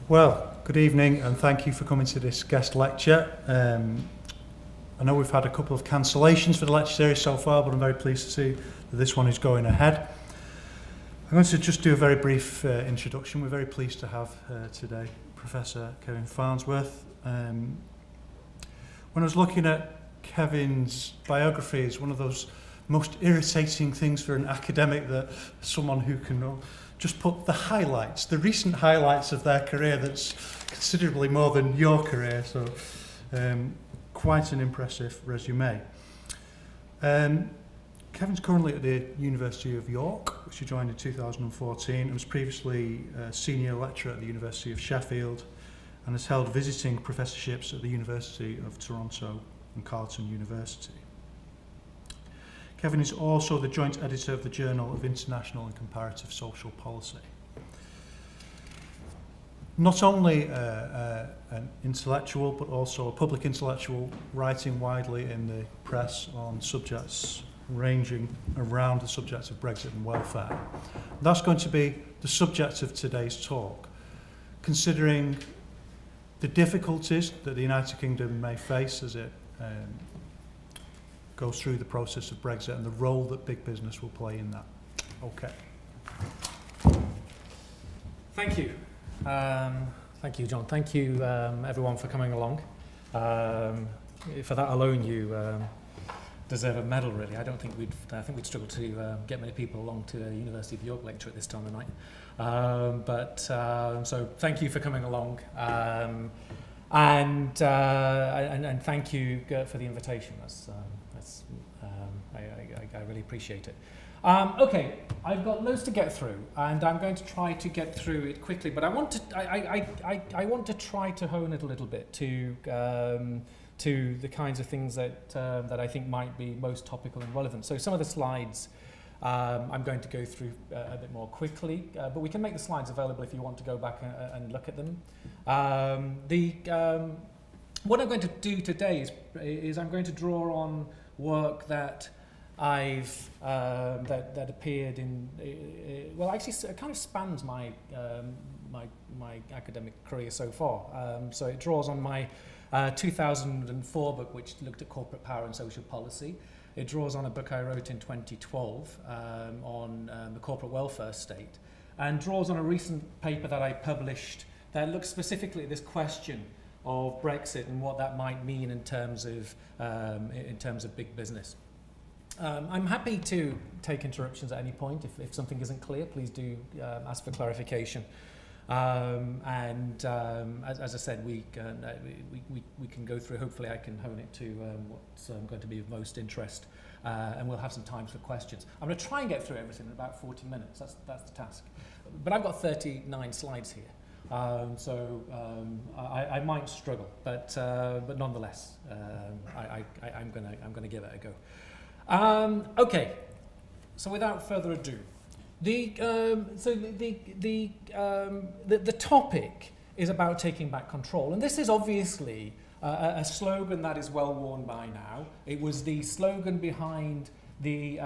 Well, good evening and thank you for coming to this guest lecture. I know we've had a couple of cancellations for the lecture series so far, but I'm very pleased to see that this one is going ahead. I'm going to just do a very brief introduction. We're very pleased to have today Professor Kevin Farnsworth. When I was looking at Kevin's biography, it's one of those most irritating things for an academic, that someone who can just put the highlights, the recent highlights of their career that's considerably more than your career, so quite an impressive resume. Kevin's currently at the University of York, which he joined in 2014, and was previously a senior lecturer at the University of Sheffield, and has held visiting professorships at the University of Toronto and Carleton University. Kevin is also the joint editor of the Journal of International and Comparative Social Policy. Not only an intellectual, but also a public intellectual, writing widely in the press on subjects ranging around the subject of Brexit and welfare. That's going to be the subject of today's talk, considering the difficulties that the United Kingdom may face as it goes through the process of Brexit and the role that big business will play in that. Okay. Thank you. Thank you, John. Thank you, everyone, for coming along. For that alone, you deserve a medal, really. I think we'd struggle to get many people along to a University of York lecture at this time of night. So thank you for coming along. And thank you for the invitation. I really appreciate it. Okay, I've got loads to get through, and I'm going to try to get through it quickly. But I want to try to hone it a little bit to the kinds of things that I think might be most topical and relevant. So some of the slides I'm going to go through a bit more quickly, but we can make the slides available if you want to go back and look at them. What I'm going to do today is I'm going to draw on work that I've that appeared in well, actually it kind of spans my academic career so far. So it draws on my 2004 book, which looked at corporate power and social policy. It draws on a book I wrote in 2012 on the corporate welfare state, and draws on a recent paper that I published that looks specifically at this question of Brexit and what that might mean in terms of big business. I'm happy to take interruptions at any point. If something isn't clear, please do ask for clarification. As I said, we can go through. Hopefully, I can hone it to what's going to be of most interest, and we'll have some time for questions. I'm going to try and get through everything in about 40 minutes. That's the task. But I've got 39 slides here, so I might struggle, but nonetheless, I'm going to give it a go. Okay, so without further ado, the topic is about taking back control, and this is obviously a slogan that is well worn by now. It was the slogan behind the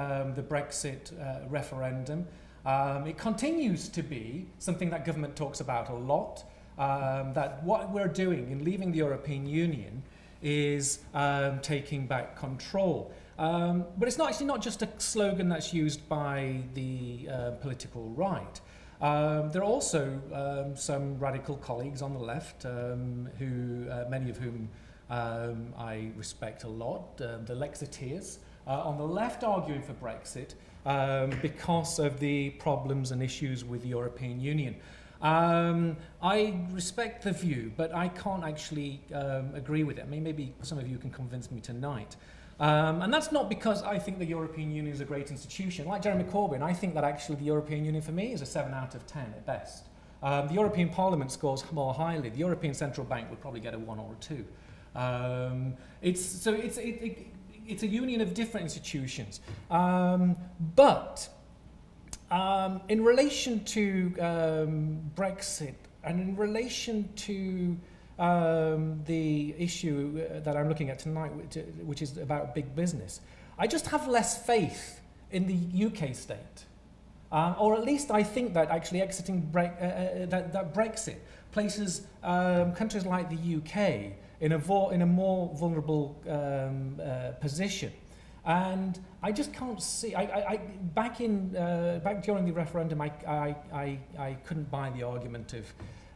Brexit referendum. It continues to be something that government talks about a lot. That what we're doing in leaving the European Union is taking back control. But it's not just a slogan that's used by the political right. There are also some radical colleagues on the left, many of whom I respect a lot, the Lexiteers, on the left arguing for Brexit because of the problems and issues with the European Union. I respect the view, but I can't actually agree with it. I mean, maybe some of you can convince me tonight. And that's not because I think the European Union is a great institution. Like Jeremy Corbyn, I think that actually the European Union for me is a 7 out of 10 at best. The European Parliament scores more highly. The European Central Bank would probably get a 1 or a 2. It's a union of different institutions. But in relation to Brexit and in relation to the issue that I'm looking at tonight, which is about big business, I just have less faith in the UK state or at least I think that actually exiting that Brexit places countries like the UK in a more vulnerable position. And I just can't see. Back during the referendum, I couldn't buy the argument of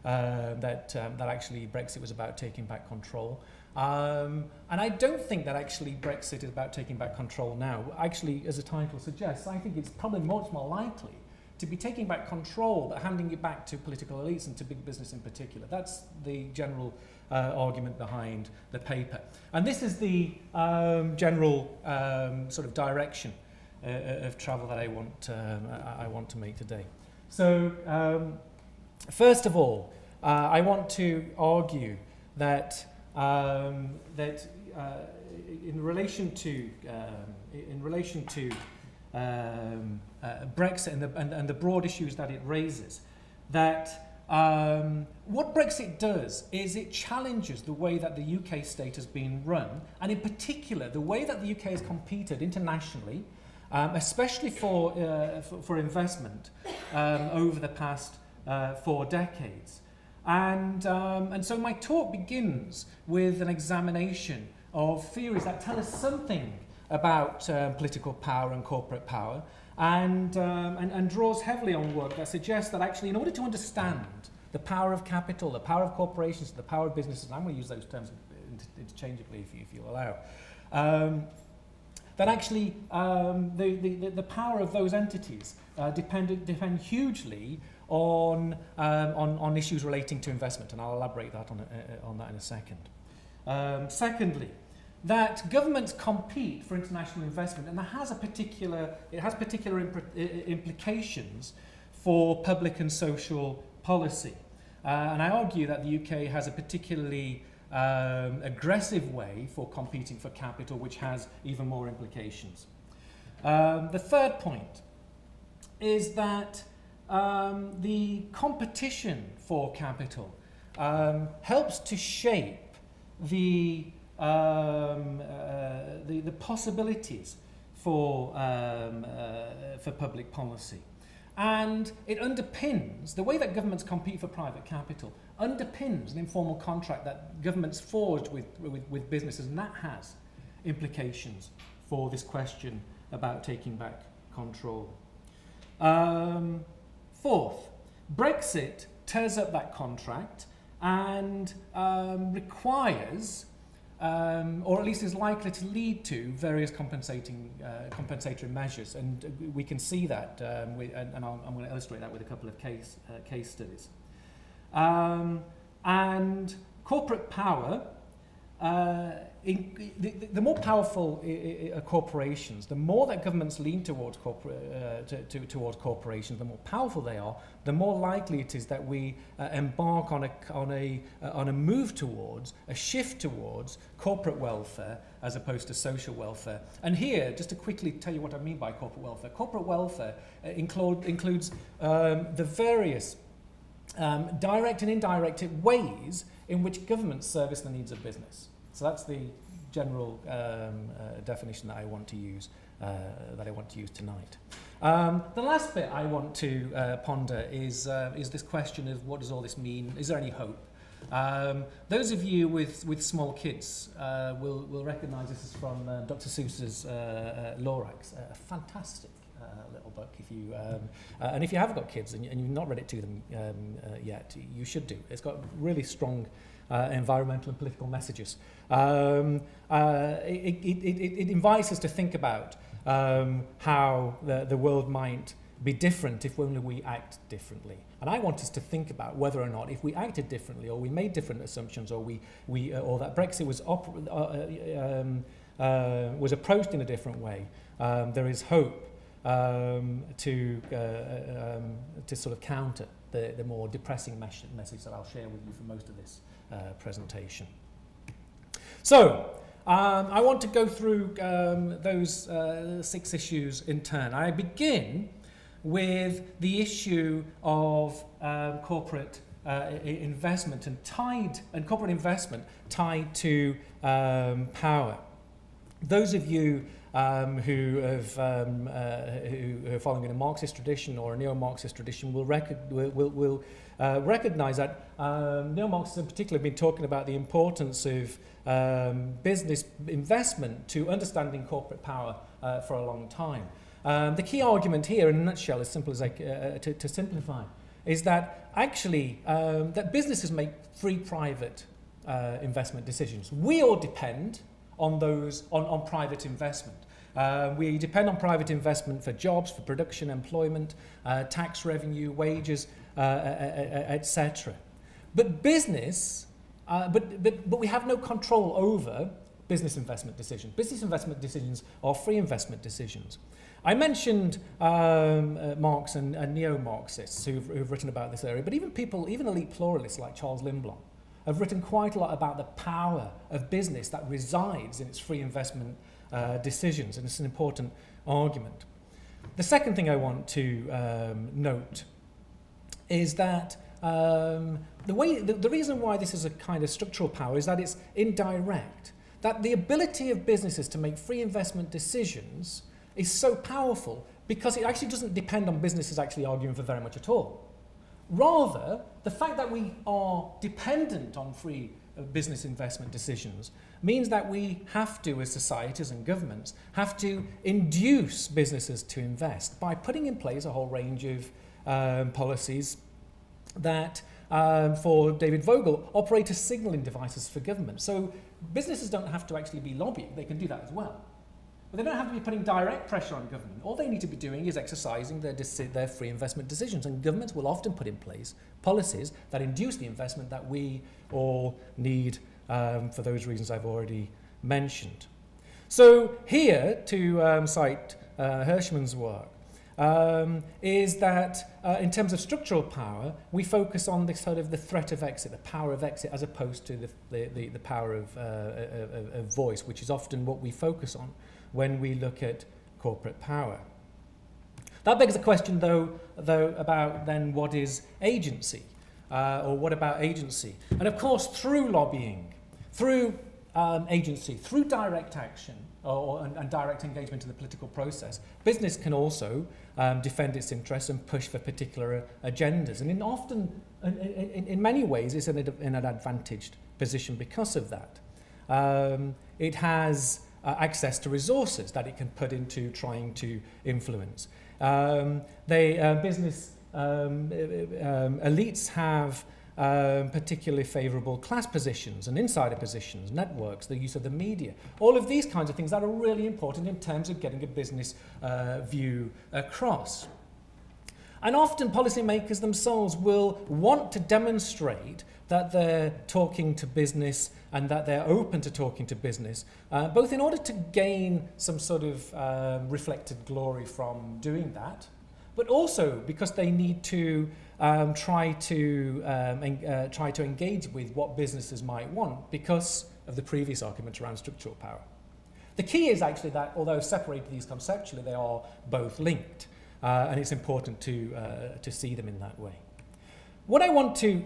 that actually Brexit was about taking back control. And I don't think that actually Brexit is about taking back control now. Actually, as the title suggests, I think it's probably much more likely to be taking back control, but handing it back to political elites and to big business in particular. That's the general argument behind the paper. And this is the general sort of direction of travel that I want to make today. So, first of all, I want to argue that in relation to Brexit and the broad issues that it raises, that what Brexit does is it challenges the way that the UK state has been run, and in particular the way that the UK has competed internationally, especially for investment over the past 4 decades. And so my talk begins with an examination of theories that tell us something about political power and corporate power, and draws heavily on work that suggests that actually in order to understand the power of capital, the power of corporations, the power of businesses, and I'm going to use those terms interchangeably if you allow, that actually the power of those entities depend hugely on issues relating to investment, and I'll elaborate that on that in a second. Secondly, that governments compete for international investment, and it has particular implications for public and social policy. And I argue that the UK has a particularly aggressive way for competing for capital, which has even more implications. The third point is that the competition for capital helps to shape the possibilities for public policy. And it underpins, the way that governments compete for private capital, underpins an informal contract that governments forged with businesses, and that has implications for this question about taking back control. Fourth, Brexit tears up that contract and requires, or at least is likely to lead to, various compensatory measures, and we can see that, I'm going to illustrate that with a couple of case studies. And corporate power, the more powerful corporations, the more that governments lean towards corporations, the more powerful they are, the more likely it is that we embark on a move towards, a shift towards corporate welfare as opposed to social welfare. And here, just to quickly tell you what I mean by corporate welfare. Corporate welfare includes the various direct and indirect ways in which governments service the needs of business. So that's the general definition that I want to use tonight. The last bit I want to ponder is this question of what does all this mean? Is there any hope? Those of you with small kids will recognise this is from Dr. Seuss's Lorax, a fantastic little book. And if you have got kids and you've not read it to them yet, you should do. It's got really strong environmental and political messages. It invites us to think about how the world might be different if only we act differently. And I want us to think about whether or not, if we acted differently, or we made different assumptions, or or that Brexit was approached in a different way, there is hope to sort of counter the more depressing message that I'll share with you for most of this presentation. So, I want to go through those 6 issues in turn. I begin with the issue of corporate investment and corporate investment tied to power. Those of you who are following in a Marxist tradition or a neo-Marxist tradition will recognise that neo-Marxists in particular have been talking about the importance of business investment to understanding corporate power for a long time. The key argument here, in a nutshell, as simple as to simplify, is that actually that businesses make free private investment decisions. We all depend on on private investment. We depend on private investment for jobs, for production, employment, tax revenue, wages, etc. But business, but we have no control over business investment decisions. Business investment decisions are free investment decisions. I mentioned Marx and neo-Marxists who've written about this area, but even elite pluralists like Charles Lindblom have written quite a lot about the power of business that resides in its free investment decisions, and it's an important argument. The second thing I want to note is that the reason why this is a kind of structural power is that it's indirect, that the ability of businesses to make free investment decisions is so powerful because it actually doesn't depend on businesses actually arguing for very much at all. Rather, the fact that we are dependent on free business investment decisions means that we have to, as societies and governments, have to induce businesses to invest by putting in place a whole range of policies that, for David Vogel, operate as signalling devices for government. So businesses don't have to actually be lobbying, they can do that as well. But they don't have to be putting direct pressure on government. All they need to be doing is exercising their free investment decisions, and governments will often put in place policies that induce the investment that we all need for those reasons I've already mentioned. So here, to cite Hirschman's work, is that in terms of structural power, we focus on the sort of the threat of exit, the power of exit, as opposed to the power of voice, which is often what we focus on when we look at corporate power. That begs the question, though about then what is agency, or what about agency? And of course, through lobbying, through agency, through direct action and direct engagement in the political process, business can also defend its interests and push for particular agendas. And in many ways, it's in an advantaged position because of that. It has access to resources that it can put into trying to influence. Business elites have particularly favourable class positions and insider positions, networks, the use of the media, all of these kinds of things that are really important in terms of getting a business view across. And often policymakers themselves will want to demonstrate that they're talking to business and that they're open to talking to business, both in order to gain some sort of reflected glory from doing that, but also because they need to try to engage with what businesses might want because of the previous argument around structural power. The key is actually that, although separated these conceptually, they are both linked, and it's important to see them in that way. What I want to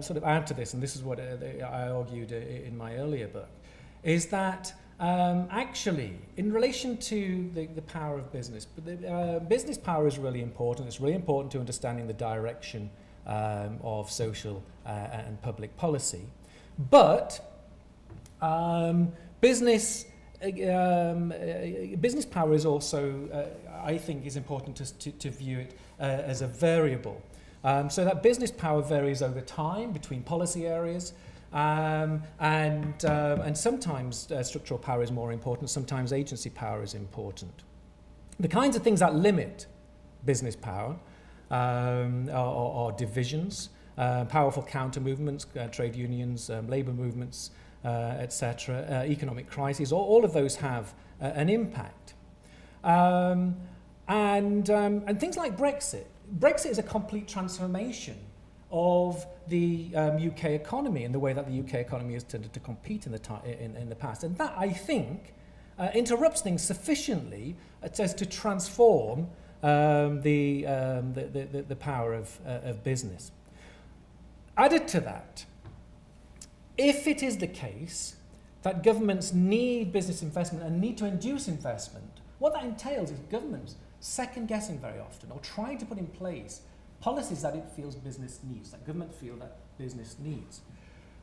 sort of add to this, and this is what I argued in my earlier book, is that actually, in relation to the power of business, business power is really important. It's really important to understanding the direction of social and public policy. But business power is also, I think, is important to view it as a variable. So that business power varies over time between policy areas, and sometimes structural power is more important, sometimes agency power is important. The kinds of things that limit business power are divisions, powerful counter-movements, trade unions, labour movements, etc., economic crises. All of those have an impact. And things like Brexit. Brexit is a complete transformation of the UK economy and the way that the UK economy has tended to compete in the past. And that, I think, interrupts things sufficiently as to transform the power of business. Added to that, if it is the case that governments need business investment and need to induce investment, what that entails is governments second-guessing very often or trying to put in place policies that it feels business needs, that government feel that business needs.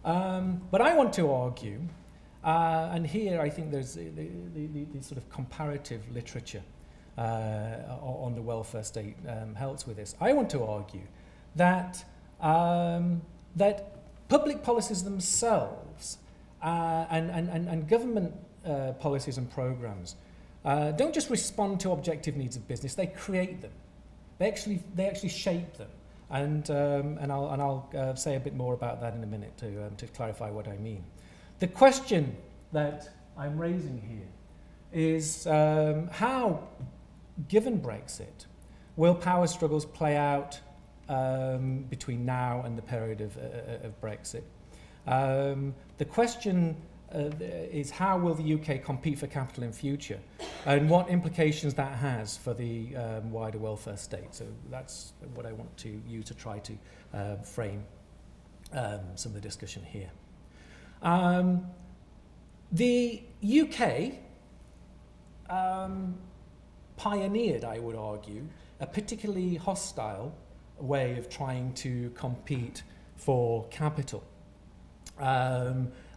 But I want to argue, and here I think there's the sort of comparative literature on the welfare state helps with this. I want to argue that that public policies themselves and government policies and programs don't just respond to objective needs of business; they create them. They actually shape them. And I'll say a bit more about that in a minute to clarify what I mean. The question that I'm raising here is how, given Brexit, will power struggles play out between now and the period of Brexit? The question is how will the UK compete for capital in future, and what implications that has for the wider welfare state. So that's what I want to use to try to frame some of the discussion here. The UK pioneered, I would argue, a particularly hostile way of trying to compete for capital.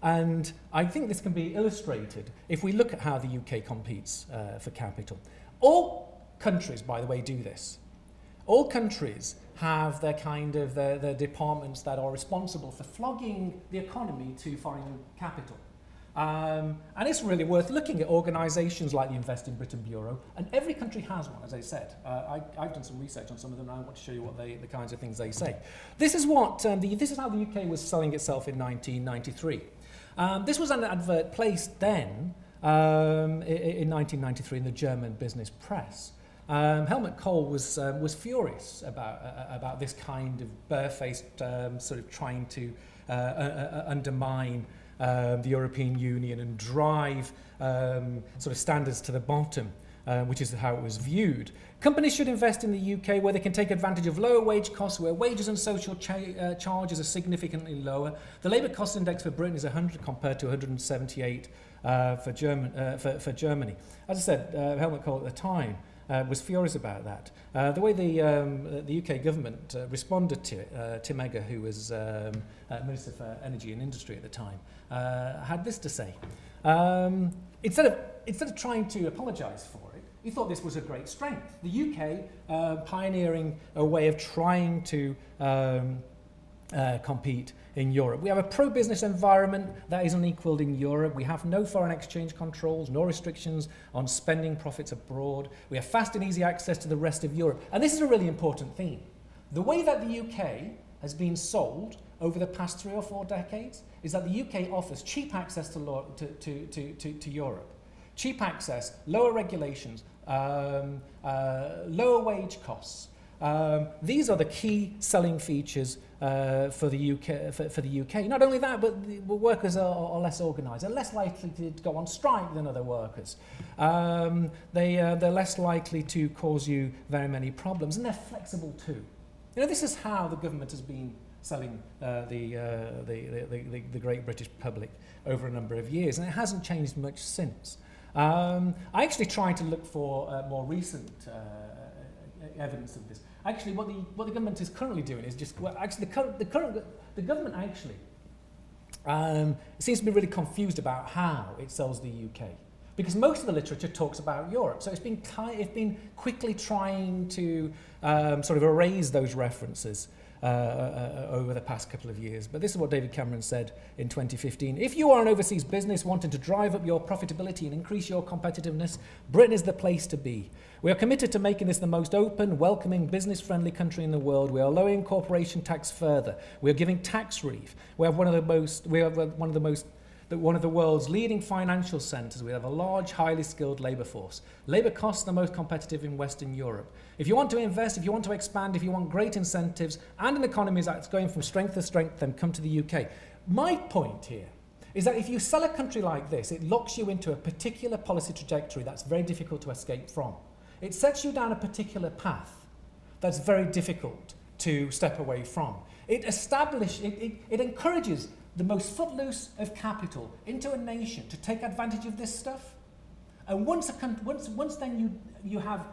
And I think this can be illustrated if we look at how the UK competes for capital. All countries, by the way, do this. All countries have their their departments that are responsible for flogging the economy to foreign capital. And it's really worth looking at organisations like the Brexit Britain Bureau, and every country has one, as I said. I've done some research on some of them, and I want to show you what the kinds of things they say. This is what this is how the UK was selling itself in 1993. This was an advert placed then in 1993 in the German business press. Helmut Kohl was furious about this kind of barefaced sort of trying to undermine the European Union and drive sort of standards to the bottom, which is how it was viewed. Companies should invest in the UK where they can take advantage of lower wage costs, where wages and social charges are significantly lower. The labour cost index for Britain is 100 compared to 178 for Germany. As I said, Helmut Kohl at the time was furious about that. The way the UK government responded to it, Tim Egger, who was Minister for Energy and Industry at the time, had this to say. Instead of trying to apologise for it, he thought this was a great strength. The UK pioneering a way of trying to compete in Europe. We have a pro-business environment that is unequalled in Europe. We have no foreign exchange controls, no restrictions on spending profits abroad. We have fast and easy access to the rest of Europe. And this is a really important theme. The way that the UK has been sold over the past 3 or 4 decades is that the UK offers cheap access to Europe. Cheap access, lower regulations, lower wage costs. These are the key selling features for the UK. Not only that, but the workers are less organised. They're less likely to go on strike than other workers. They're less likely to cause you very many problems, and they're flexible too. You know, this is how the government has been selling the great British public over a number of years, and it hasn't changed much since. I actually tried to look for more recent evidence of this. Actually, what the government is currently doing is just the government actually seems to be really confused about how it sells the UK, because most of the literature talks about Europe. So it's been quickly trying to sort of erase those references over the past couple of years. But this is what David Cameron said in 2015. If you are an overseas business wanting to drive up your profitability and increase your competitiveness, Britain is the place to be. We are committed to making this the most open, welcoming, business-friendly country in the world. We are lowering corporation tax further. We are giving tax relief. We have one of the world's leading financial centres. We have a large, highly skilled labour force. Labour costs are the most competitive in Western Europe. If you want to invest, if you want to expand, if you want great incentives and an economy that's going from strength to strength, then come to the UK. My point here is that if you sell a country like this, it locks you into a particular policy trajectory that's very difficult to escape from. It sets you down a particular path that's very difficult to step away from. It encourages the most footloose of capital into a nation to take advantage of this stuff. And once then you have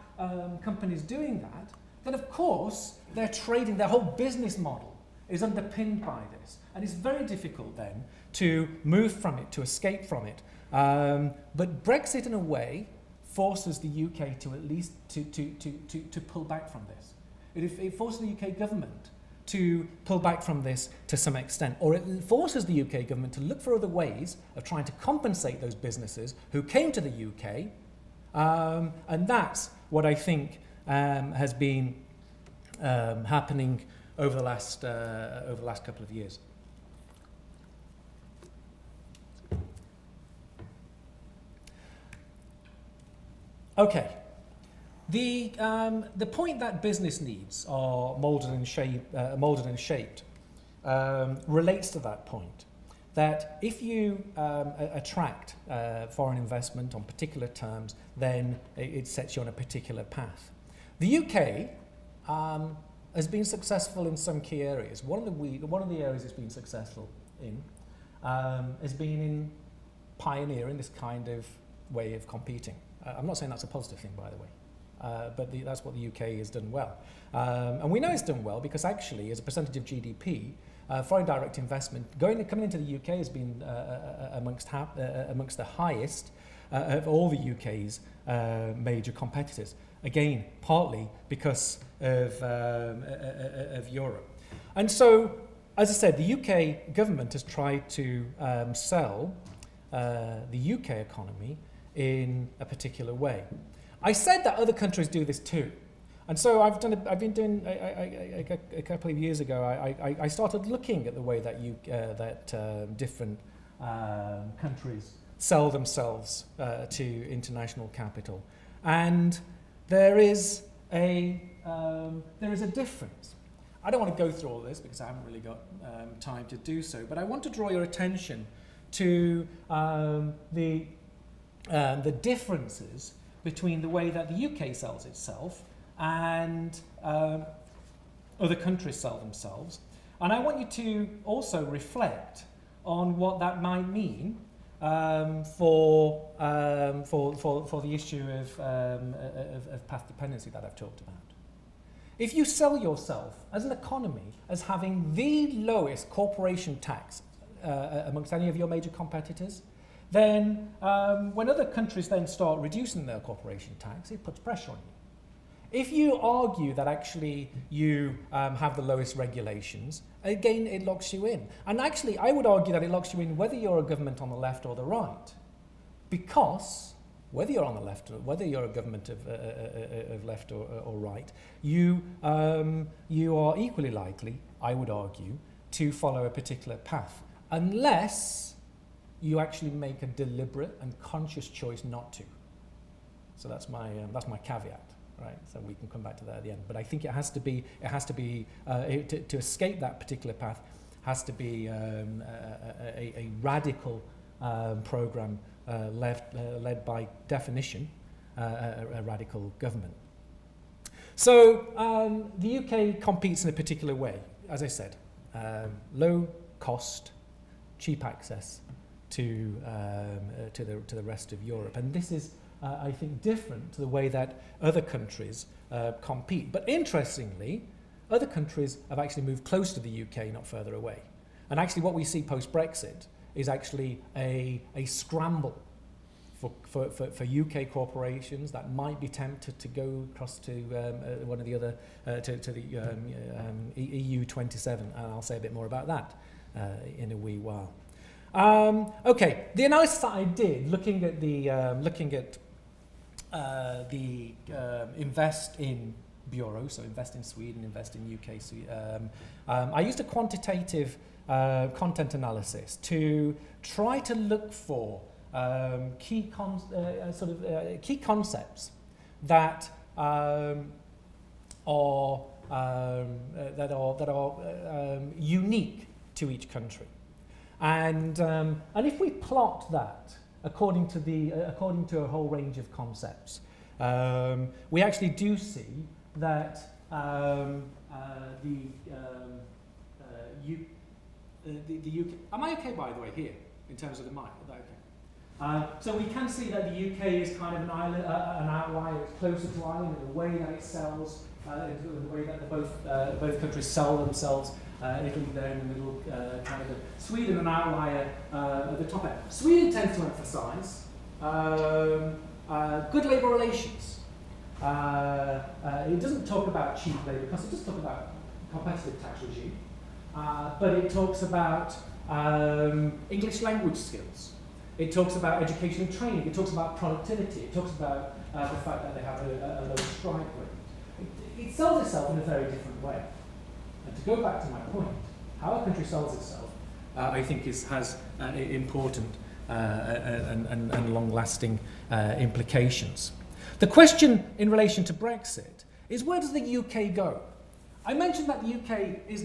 companies doing that, then of course they're trading, their whole business model is underpinned by this. And it's very difficult then to move from it, to escape from it. But Brexit in a way forces the UK to at least to pull back from this. It forces the UK government to pull back from this to some extent, or it forces the UK government to look for other ways of trying to compensate those businesses who came to the UK, and that's what I think has been happening over the last couple of years. Okay. The point that business needs are moulded and shaped relates to that point. That if you attract foreign investment on particular terms, then it sets you on a particular path. The UK has been successful in some key areas. One of the areas it's been successful in has been in pioneering this kind of way of competing. I'm not saying that's a positive thing, by the way. But that's what the UK has done well. And we know it's done well because actually, as a percentage of GDP, foreign direct investment coming into the UK has been amongst the highest of all the UK's major competitors. Again, partly because of Europe. And so, as I said, the UK government has tried to sell the UK economy in a particular way. I said that other countries do this too, and so I've been doing a couple of years ago. I started looking at the way that different countries sell themselves to international capital, and there is a difference. I don't want to go through all this because I haven't really got time to do so, but I want to draw your attention to the differences between the way that the UK sells itself and other countries sell themselves. And I want you to also reflect on what that might mean for the issue of path dependency that I've talked about. If you sell yourself as an economy as having the lowest corporation tax amongst any of your major competitors, then when other countries then start reducing their corporation tax, it puts pressure on you. If you argue that actually you have the lowest regulations, again, it locks you in. And actually, I would argue that it locks you in whether you're a government on the left or the right. Because whether you're on the left or whether you're a government of left or right, you are equally likely, I would argue, to follow a particular path. Unless you actually make a deliberate and conscious choice not to. So that's my caveat, right? So we can come back to that at the end. But I think it has to be to escape that particular path has to be a radical program led by definition a radical government. So the UK competes in a particular way, as I said, low cost, cheap access to the rest of Europe, and this is, I think, different to the way that other countries compete. But interestingly, other countries have actually moved close to the UK, not further away. And actually, what we see post-Brexit is actually a scramble for UK corporations that might be tempted to go across to one of the other to the EU 27, and I'll say a bit more about that in a wee while. Okay, the analysis that I did, looking at the invest in bureau, so invest in Sweden, invest in UK. I used a quantitative content analysis to try to look for key concepts that are unique to each country. And if we plot that according to a whole range of concepts, we actually do see the the UK. Am I okay, by the way, here in terms of the mic? Is that okay? So we can see that the UK is kind of an island, an outlier. It's closer to Ireland in the way that it sells, in the way that both countries sell themselves. Italy there in the middle, Canada. Sweden an outlier at the top end. Sweden tends to emphasise good labour relations. It doesn't talk about cheap labour costs, it does talk about competitive tax regime, but it talks about English language skills. It talks about education and training. It talks about productivity. It talks about the fact that they have a low strike rate. It sells itself in a very different way. And to go back to my point, how a country sells itself, I think has important and long-lasting implications. The question in relation to Brexit is, where does the UK go? I mentioned that the UK is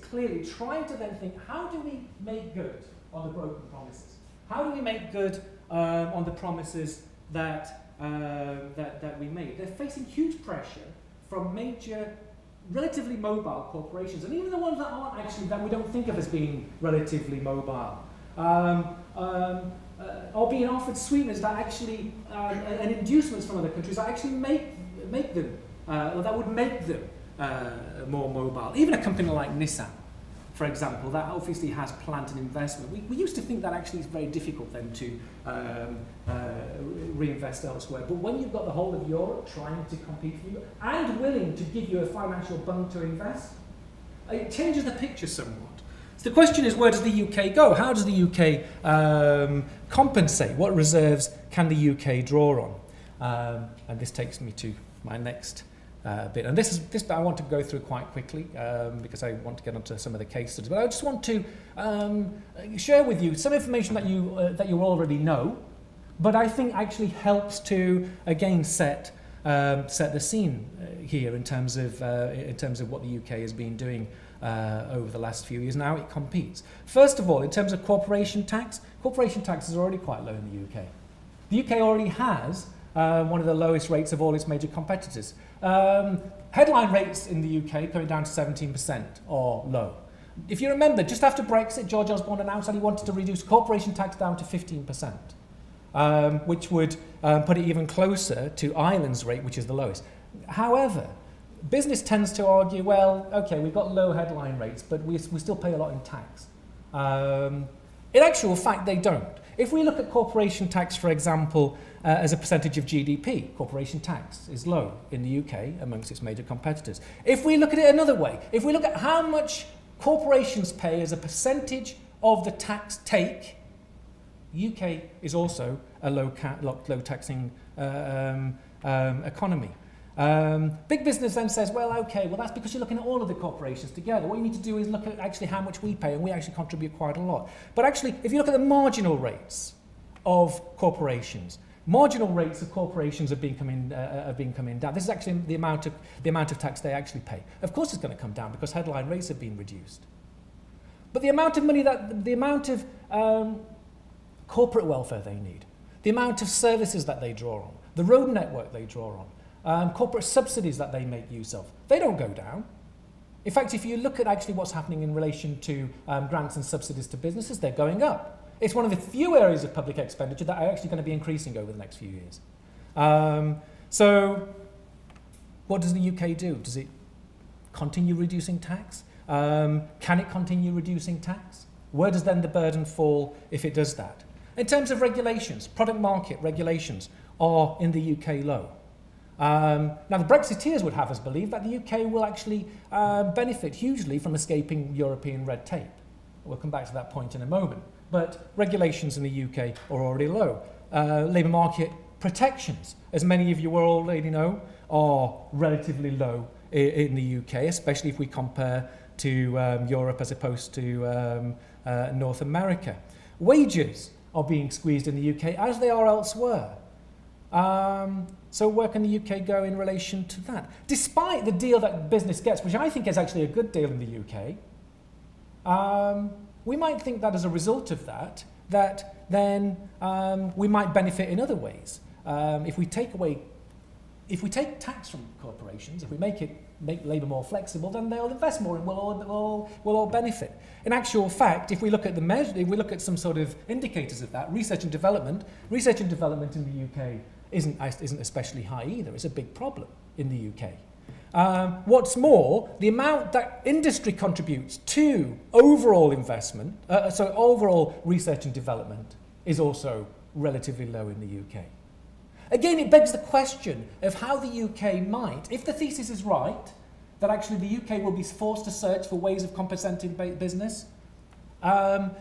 clearly trying to then think, how do we make good on the broken promises? How do we make good on the promises that we made? They're facing huge pressure from major, relatively mobile corporations, and even the ones that aren't actually, that we don't think of as being relatively mobile, are being offered sweeteners that actually, and inducements from other countries that actually make them, or that would make them more mobile. Even a company like Nissan, for example, that obviously has plant and investment. We used to think that actually is very difficult then to reinvest elsewhere. But when you've got the whole of Europe trying to compete for you and willing to give you a financial bump to invest, it changes the picture somewhat. So the question is, where does the UK go? How does the UK compensate? What reserves can the UK draw on? And this takes me to my next bit. And this bit I want to go through quite quickly because I want to get onto some of the case studies. But I just want to share with you some information that you already know, but I think actually helps to again set the scene here in terms of what the UK has been doing over the last few years. Now it competes. First of all, in terms of corporation tax is already quite low in the UK. The UK already has one of the lowest rates of all its major competitors. Headline rates in the UK coming down to 17% or low. If you remember, just after Brexit, George Osborne announced that he wanted to reduce corporation tax down to 15%, which would put it even closer to Ireland's rate, which is the lowest. However, business tends to argue, well, okay, we've got low headline rates, but we still pay a lot in tax. In actual fact, they don't. If we look at corporation tax, for example, as a percentage of GDP, corporation tax is low in the UK amongst its major competitors. If we look at it another way, if we look at how much corporations pay as a percentage of the tax take, UK is also a low taxing economy. Big business then says, well, okay, well, that's because you're looking at all of the corporations together. What you need to do is look at actually how much we pay, and we actually contribute quite a lot. But actually, if you look at the marginal rates of corporations, marginal rates of corporations have been coming down. This is actually the amount of tax they actually pay. Of course, it's going to come down because headline rates have been reduced. But the amount of money the amount of corporate welfare they need, the amount of services that they draw on, the road network they draw on, corporate subsidies that they make use of, they don't go down. In fact, if you look at actually what's happening in relation to grants and subsidies to businesses, they're going up. It's one of the few areas of public expenditure that are actually going to be increasing over the next few years. So what does the UK do? Does it continue reducing tax? Can it continue reducing tax? Where does then the burden fall if it does that? In terms of regulations, product market regulations are in the UK low. Now, the Brexiteers would have us believe that the UK will actually benefit hugely from escaping European red tape. We'll come back to that point in a moment. But regulations in the UK are already low. Labour market protections, as many of you will already know, are relatively low in the UK, especially if we compare to Europe as opposed to North America. Wages are being squeezed in the UK as they are elsewhere. So where can the UK go in relation to that? Despite the deal that business gets, which I think is actually a good deal in the UK, we might think that as a result of that then we might benefit in other ways. If we take away if we take tax from corporations, if we make labour more flexible, then they'll invest more and we'll all benefit. In actual fact, if we look at if we look at some sort of indicators of that, research and development in the UK isn't especially high either. It's a big problem in the UK. What's more, the amount that industry contributes to overall investment, overall research and development, is also relatively low in the UK. Again, it begs the question of how the UK might, if the thesis is right, that actually the UK will be forced to search for ways of compensating business, it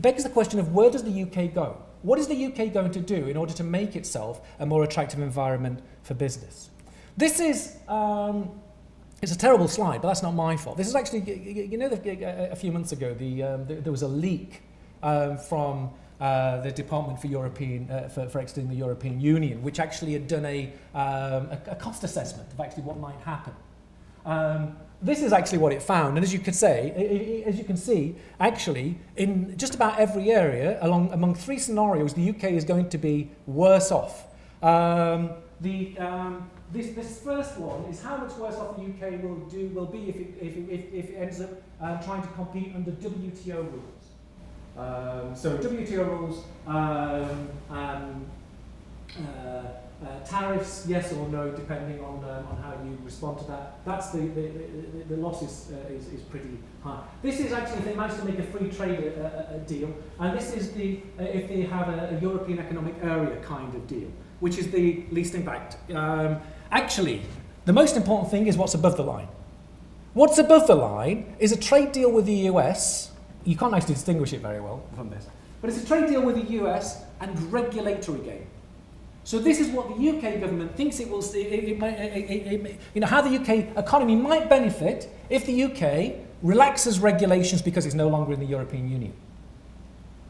begs the question of where does the UK go? What is the UK going to do in order to make itself a more attractive environment for business? This is, it's a terrible slide, but that's not my fault. This is actually, a few months ago, there was a leak from the Department for Exiting the European Union, which actually had done a cost assessment of actually what might happen. This is actually what it found, and as you can see, actually, in just about every area, among three scenarios, the UK is going to be worse off. This first one is how much worse off the UK will be if it ends up trying to compete under WTO rules. So WTO rules, tariffs, yes or no, depending on how you respond to that. That's the loss is pretty high. This is actually if they manage to make a free trade deal, and this is if they have a European Economic Area kind of deal, which is the least impact. Actually, the most important thing is what's above the line. What's above the line is a trade deal with the US. You can't actually distinguish it very well from this. But it's a trade deal with the US and regulatory gain. So this is what the UK government thinks it will see, how the UK economy might benefit if the UK relaxes regulations because it's no longer in the European Union.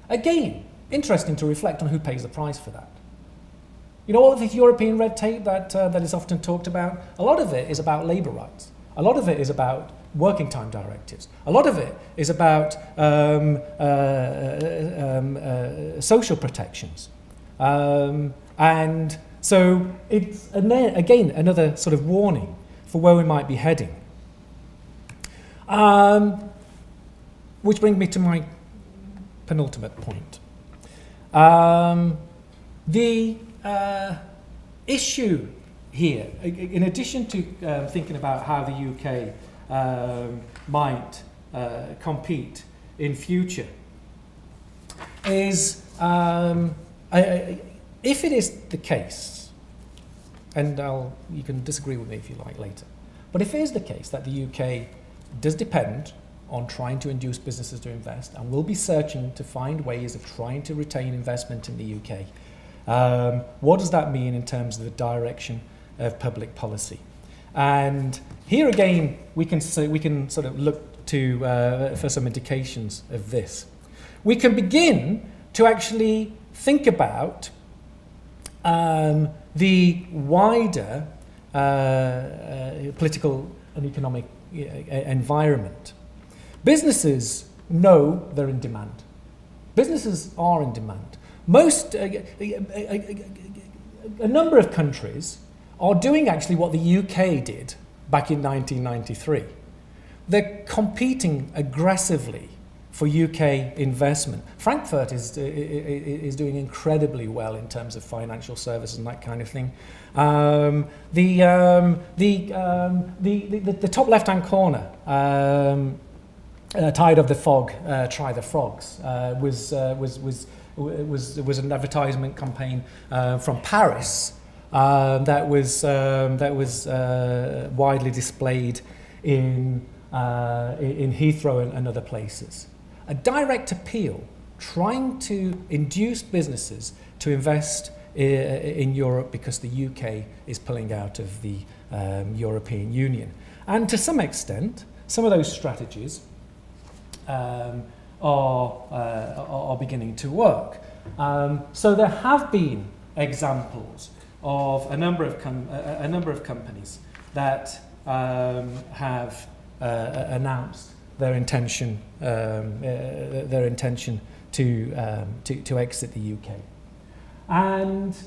Again, interesting to reflect on who pays the price for that. All of this European red tape that is often talked about, a lot of it is about labour rights. A lot of it is about working time directives. A lot of it is about social protections. And so it's, again, another sort of warning for where we might be heading. Which brings me to my penultimate point. The issue here, in addition to thinking about how the UK might compete in future, is if it is the case, and you can disagree with me if you like later, but if it is the case that the UK does depend on trying to induce businesses to invest and will be searching to find ways of trying to retain investment in the UK, what does that mean in terms of the direction of public policy? And here again, we can sort of look to for some indications of this. We can begin to actually think about the wider political and economic environment. Businesses know they're in demand. Businesses are in demand. A number of countries are doing actually what the UK did back in 1993. They're competing aggressively for UK investment. Frankfurt is doing incredibly well in terms of financial services and that kind of thing. The top left-hand corner, Tired of the Fog, Try the Frogs, was an advertisement campaign from Paris that was widely displayed in Heathrow and other places. A direct appeal trying to induce businesses to invest in Europe because the UK is pulling out of the European Union. And to some extent, some of those strategies are beginning to work. So there have been examples of a number of companies that have announced their intention to exit the UK, and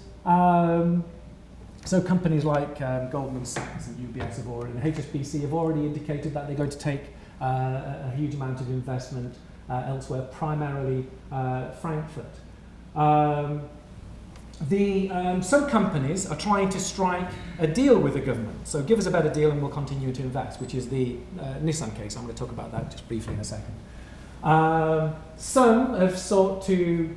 So companies like Goldman Sachs and UBS have already, and HSBC have already indicated that they're going to take a huge amount of investment elsewhere, primarily Frankfurt. Some companies are trying to strike a deal with the government. So give us a better deal and we'll continue to invest, which is the Nissan case. I'm going to talk about that just briefly in a second. Some have sought to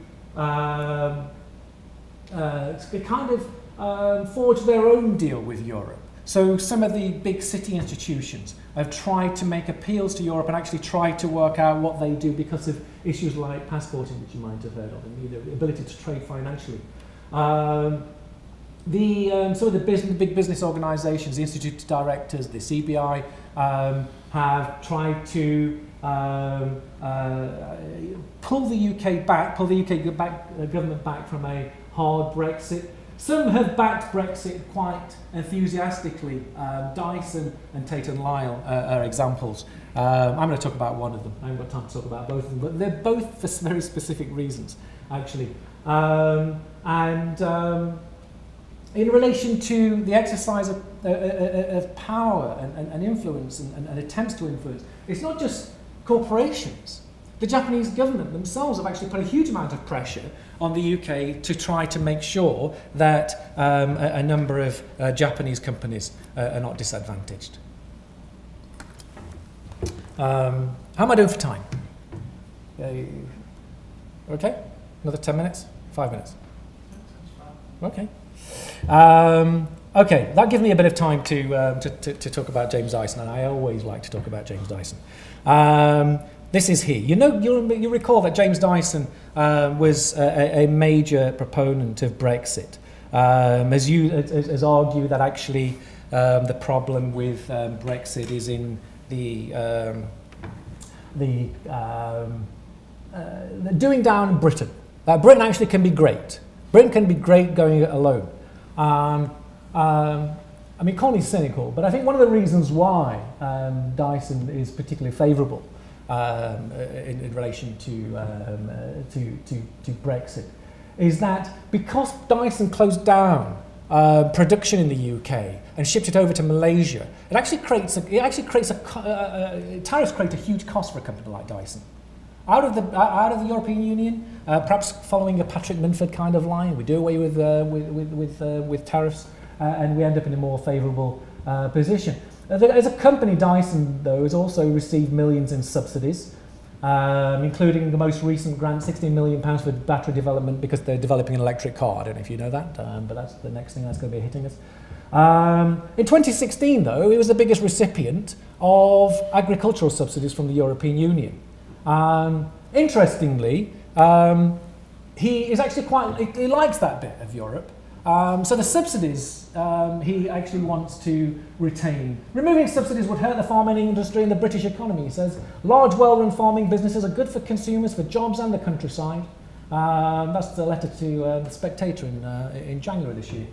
forge their own deal with Europe. So some of the big city institutions have tried to make appeals to Europe and actually try to work out what they do because of issues like passporting, which you might have heard of, and the ability to trade financially. Some of the big business organisations, the Institute of Directors, the CBI, have tried to pull the UK government back from a hard Brexit. Some have backed Brexit quite enthusiastically. Dyson and Tate and Lyle are examples. I'm going to talk about one of them. I haven't got time to talk about both of them, but they're both for very specific reasons, actually. In relation to the exercise of power and influence and attempts to influence, it's not just corporations. The Japanese government themselves have actually put a huge amount of pressure on the UK to try to make sure that a number of Japanese companies are not disadvantaged. How am I doing for time? Okay? Another 10 minutes? 5 minutes? Okay. Okay, that gives me a bit of time to talk about James Dyson, and I always like to talk about James Dyson. This is he. You recall that James Dyson was a major proponent of Brexit. Has argued that actually the problem with Brexit is in the doing down Britain. Britain actually can be great. Britain can be great going it alone. I mean, call me cynical, but I think one of the reasons why Dyson is particularly favourable in relation to Brexit is that because Dyson closed down production in the UK and shipped it over to Malaysia, tariffs create a huge cost for a company like Dyson. Out of the European Union, perhaps following a Patrick Minford kind of line, we do away with tariffs, and we end up in a more favourable position. As a company, Dyson, though, has also received millions in subsidies, including the most recent grant, £16 million for battery development because they're developing an electric car. I don't know if you know that, but that's the next thing that's going to be hitting us. In 2016, though, it was the biggest recipient of agricultural subsidies from the European Union. Interestingly, he is actually he likes that bit of Europe. So the subsidies he actually wants to retain. Removing subsidies would hurt the farming industry and the British economy. He says large, well-run farming businesses are good for consumers, for jobs and the countryside. That's the letter to the Spectator in January this year.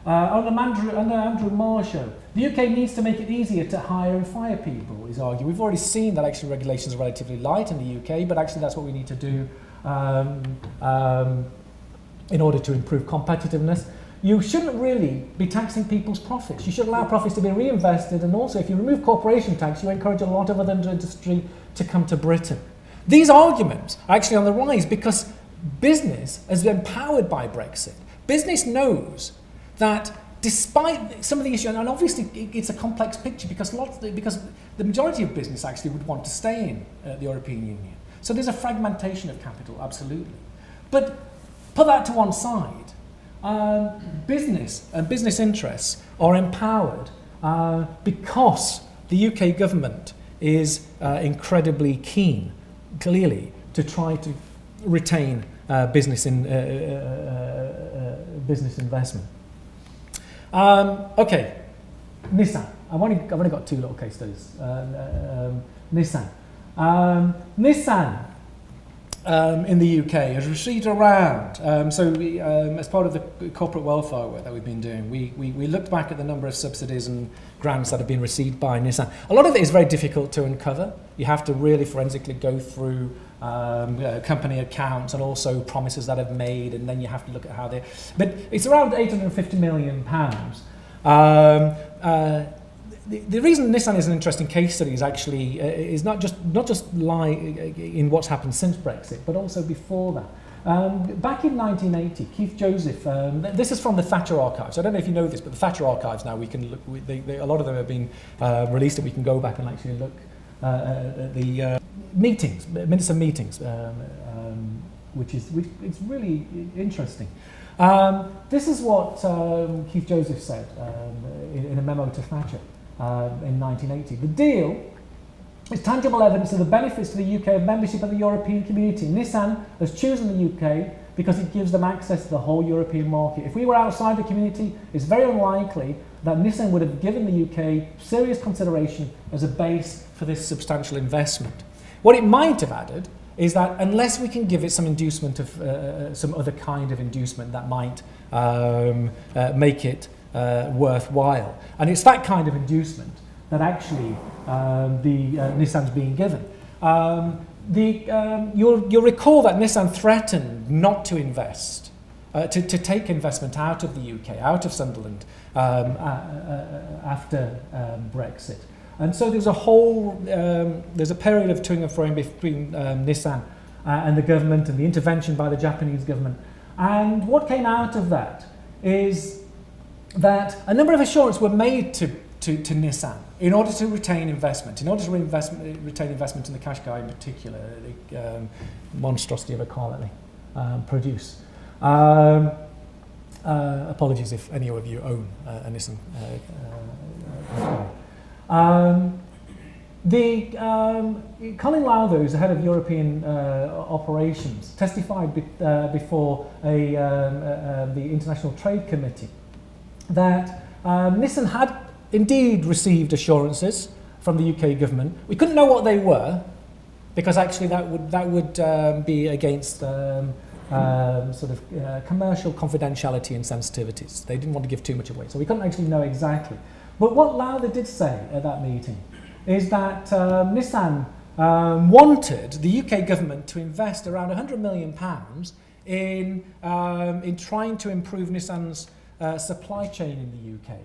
Under Andrew Marshall, the UK needs to make it easier to hire and fire people, he's argued. We've already seen that actually regulations are relatively light in the UK, but actually that's what we need to do in order to improve competitiveness. You shouldn't really be taxing people's profits. You should allow profits to be reinvested, and also if you remove corporation tax, you encourage a lot of other industry to come to Britain. These arguments are actually on the rise because business has been empowered by Brexit. Business knows that despite some of the issues, and obviously it's a complex picture because the majority of business actually would want to stay in the European Union. So there's a fragmentation of capital, absolutely. But put that to one side. Business and business interests are empowered because the UK government is incredibly keen, clearly, to try to retain business investment. Okay, Nissan. I've only got two little case studies. Nissan. Nissan in the UK has received around, as part of the corporate welfare work that we've been doing, we looked back at the number of subsidies and grants that have been received by Nissan. A lot of it is very difficult to uncover. You have to really forensically go through company accounts and also promises that have made, and then you have to look at how they... But it's around £850 million. The reason Nissan is an interesting case study is actually is not just lie in what's happened since Brexit, but also before that. Back in 1980, Keith Joseph, this is from the Thatcher archives. I don't know if you know this, but the Thatcher archives now, we can look. A lot of them have been released, and we can go back and actually look at the meetings, minutes of meetings, which it's really interesting. This is what Keith Joseph said in a memo to Thatcher. In 1980. The deal is tangible evidence of the benefits to the UK of membership of the European community. Nissan has chosen the UK because it gives them access to the whole European market. If we were outside the community, it's very unlikely that Nissan would have given the UK serious consideration as a base for this substantial investment. What it might have added is that unless we can give it some inducement of some other kind of inducement that might make it worthwhile. And it's that kind of inducement that actually Nissan's being given. You'll recall that Nissan threatened not to invest, to take investment out of the UK, out of Sunderland, after Brexit. And so there's a period of toing and froing between Nissan and the government, and the intervention by the Japanese government. And what came out of that is that a number of assurances were made to Nissan in order to retain investment, in order to retain investment in the Qashqai in particular, the monstrosity of a car that they produce. Apologies if any of you own a Nissan Qashqai. Colin Lowther, who's the head of European operations, testified before the International Trade Committee that Nissan had indeed received assurances from the UK government. We couldn't know what they were, because actually that would be against commercial confidentiality and sensitivities. They didn't want to give too much away, so we couldn't actually know exactly. But what Lowther did say at that meeting is that Nissan wanted the UK government to invest around £100 million in trying to improve Nissan's supply chain in the UK.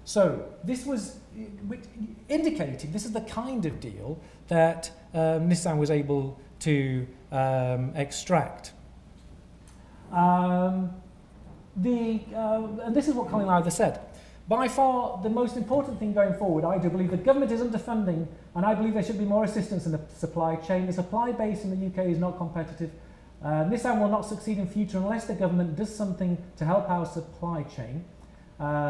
So this was indicating this is the kind of deal that Nissan was able to extract. And this is what Colin Lowther said. By far, the most important thing going forward, I do believe the government is underfunding, and I believe there should be more assistance in the supply chain. The supply base in the UK is not competitive. Nissan will not succeed in future unless the government does something to help our supply chain.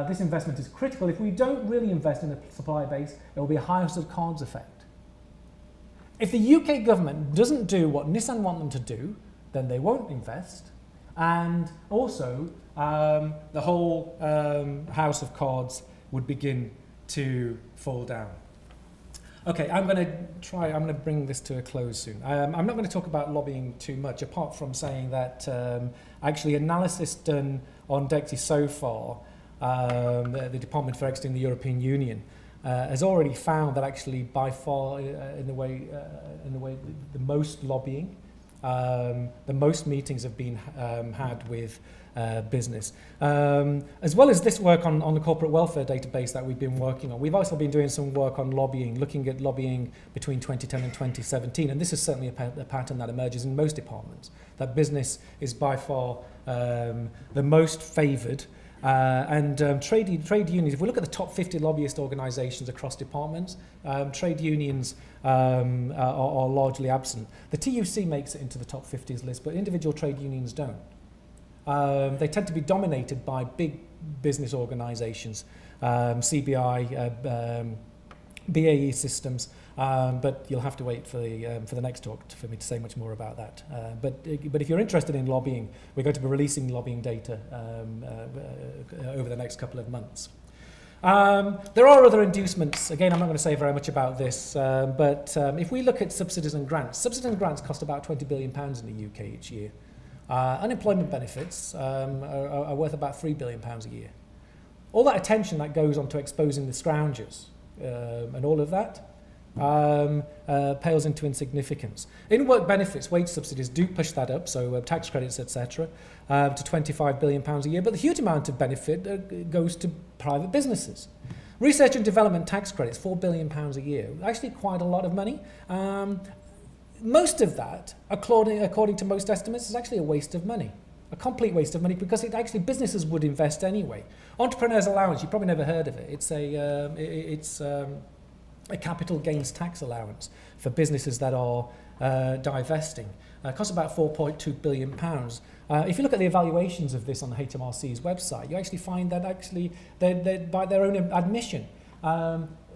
This investment is critical. If we don't really invest in the supply base, it will be a house of cards effect. If the UK government doesn't do what Nissan want them to do, then they won't invest. And also, the whole house of cards would begin to fall down. Okay, I'm going to bring this to a close soon. I'm not going to talk about lobbying too much, apart from saying that actually analysis done on DEXI so far, the Department for Exiting the European Union, has already found that actually by far in the way the most lobbying, the most meetings have been had with business. As well as this work on the corporate welfare database that we've been working on, we've also been doing some work on lobbying, looking at lobbying between 2010 and 2017, and this is certainly a pattern that emerges in most departments, that business is by far the most favoured. Trade unions, if we look at the top 50 lobbyist organisations across departments, trade unions are largely absent. The TUC makes it into the top 50s list, but individual trade unions don't. They tend to be dominated by big business organisations, CBI, BAE Systems, but you'll have to wait for the next talk for me to say much more about that. But if you're interested in lobbying, we're going to be releasing lobbying data over the next couple of months. There are other inducements. Again, I'm not going to say very much about this, but if we look at subsidies and grants cost about £20 billion in the UK each year. Unemployment benefits are worth about £3 billion a year. All that attention that goes on to exposing the scroungers and all of that pales into insignificance. In work benefits, wage subsidies do push that up, so tax credits, etc., to £25 billion a year, but the huge amount of benefit goes to private businesses. Research and development tax credits, £4 billion a year, actually quite a lot of money. Most of that, according to most estimates, is actually a waste of money. A complete waste of money, because it actually businesses would invest anyway. Entrepreneurs allowance, you probably never heard of it. It's a capital gains tax allowance for businesses that are divesting. It costs about £4.2 billion. If you look at the evaluations of this on the HMRC's website, you actually find that they're by their own admission,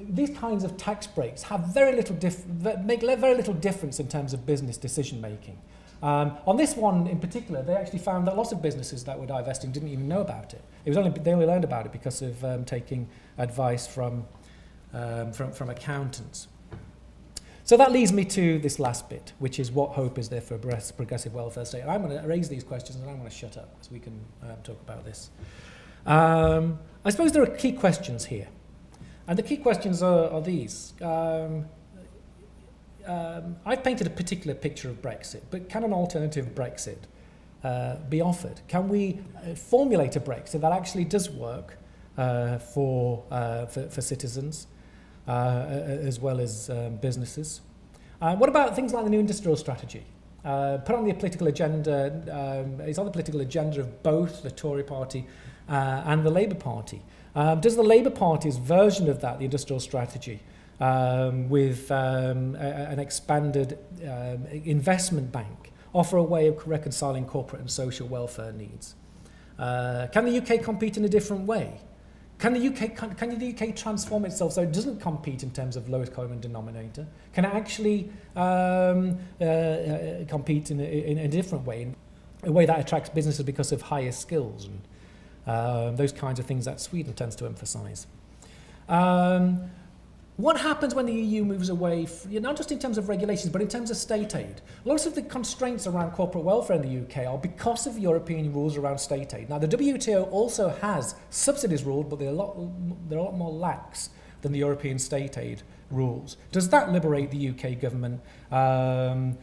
these kinds of tax breaks have make very little difference in terms of business decision making. On this one in particular, they actually found that lots of businesses that were divesting didn't even know about it. They only learned about it because of taking advice from accountants. So that leads me to this last bit, which is what hope is there for a progressive welfare state. And I'm going to raise these questions and I'm going to shut up so we can talk about this. I suppose there are key questions here. And the key questions are these. I've painted a particular picture of Brexit, but can an alternative Brexit be offered? Can we formulate a Brexit that actually does work for citizens as well as businesses? What about things like the new industrial strategy? Put on the political agenda, it's on the political agenda of both the Tory party and the Labour Party. Does the Labour Party's version of that, the industrial strategy, with an expanded investment bank, offer a way of reconciling corporate and social welfare needs? Can the UK compete in a different way? Can the UK transform itself so it doesn't compete in terms of lowest common denominator? Can it actually compete in a different way, in a way that attracts businesses because of higher skills and those kinds of things that Sweden tends to emphasise? What happens when the EU moves away, not just in terms of regulations, but in terms of state aid? Lots of the constraints around corporate welfare in the UK are because of European rules around state aid. Now, the WTO also has subsidies rules, but they're a lot more lax than the European state aid rules. Does that liberate the UK government? Does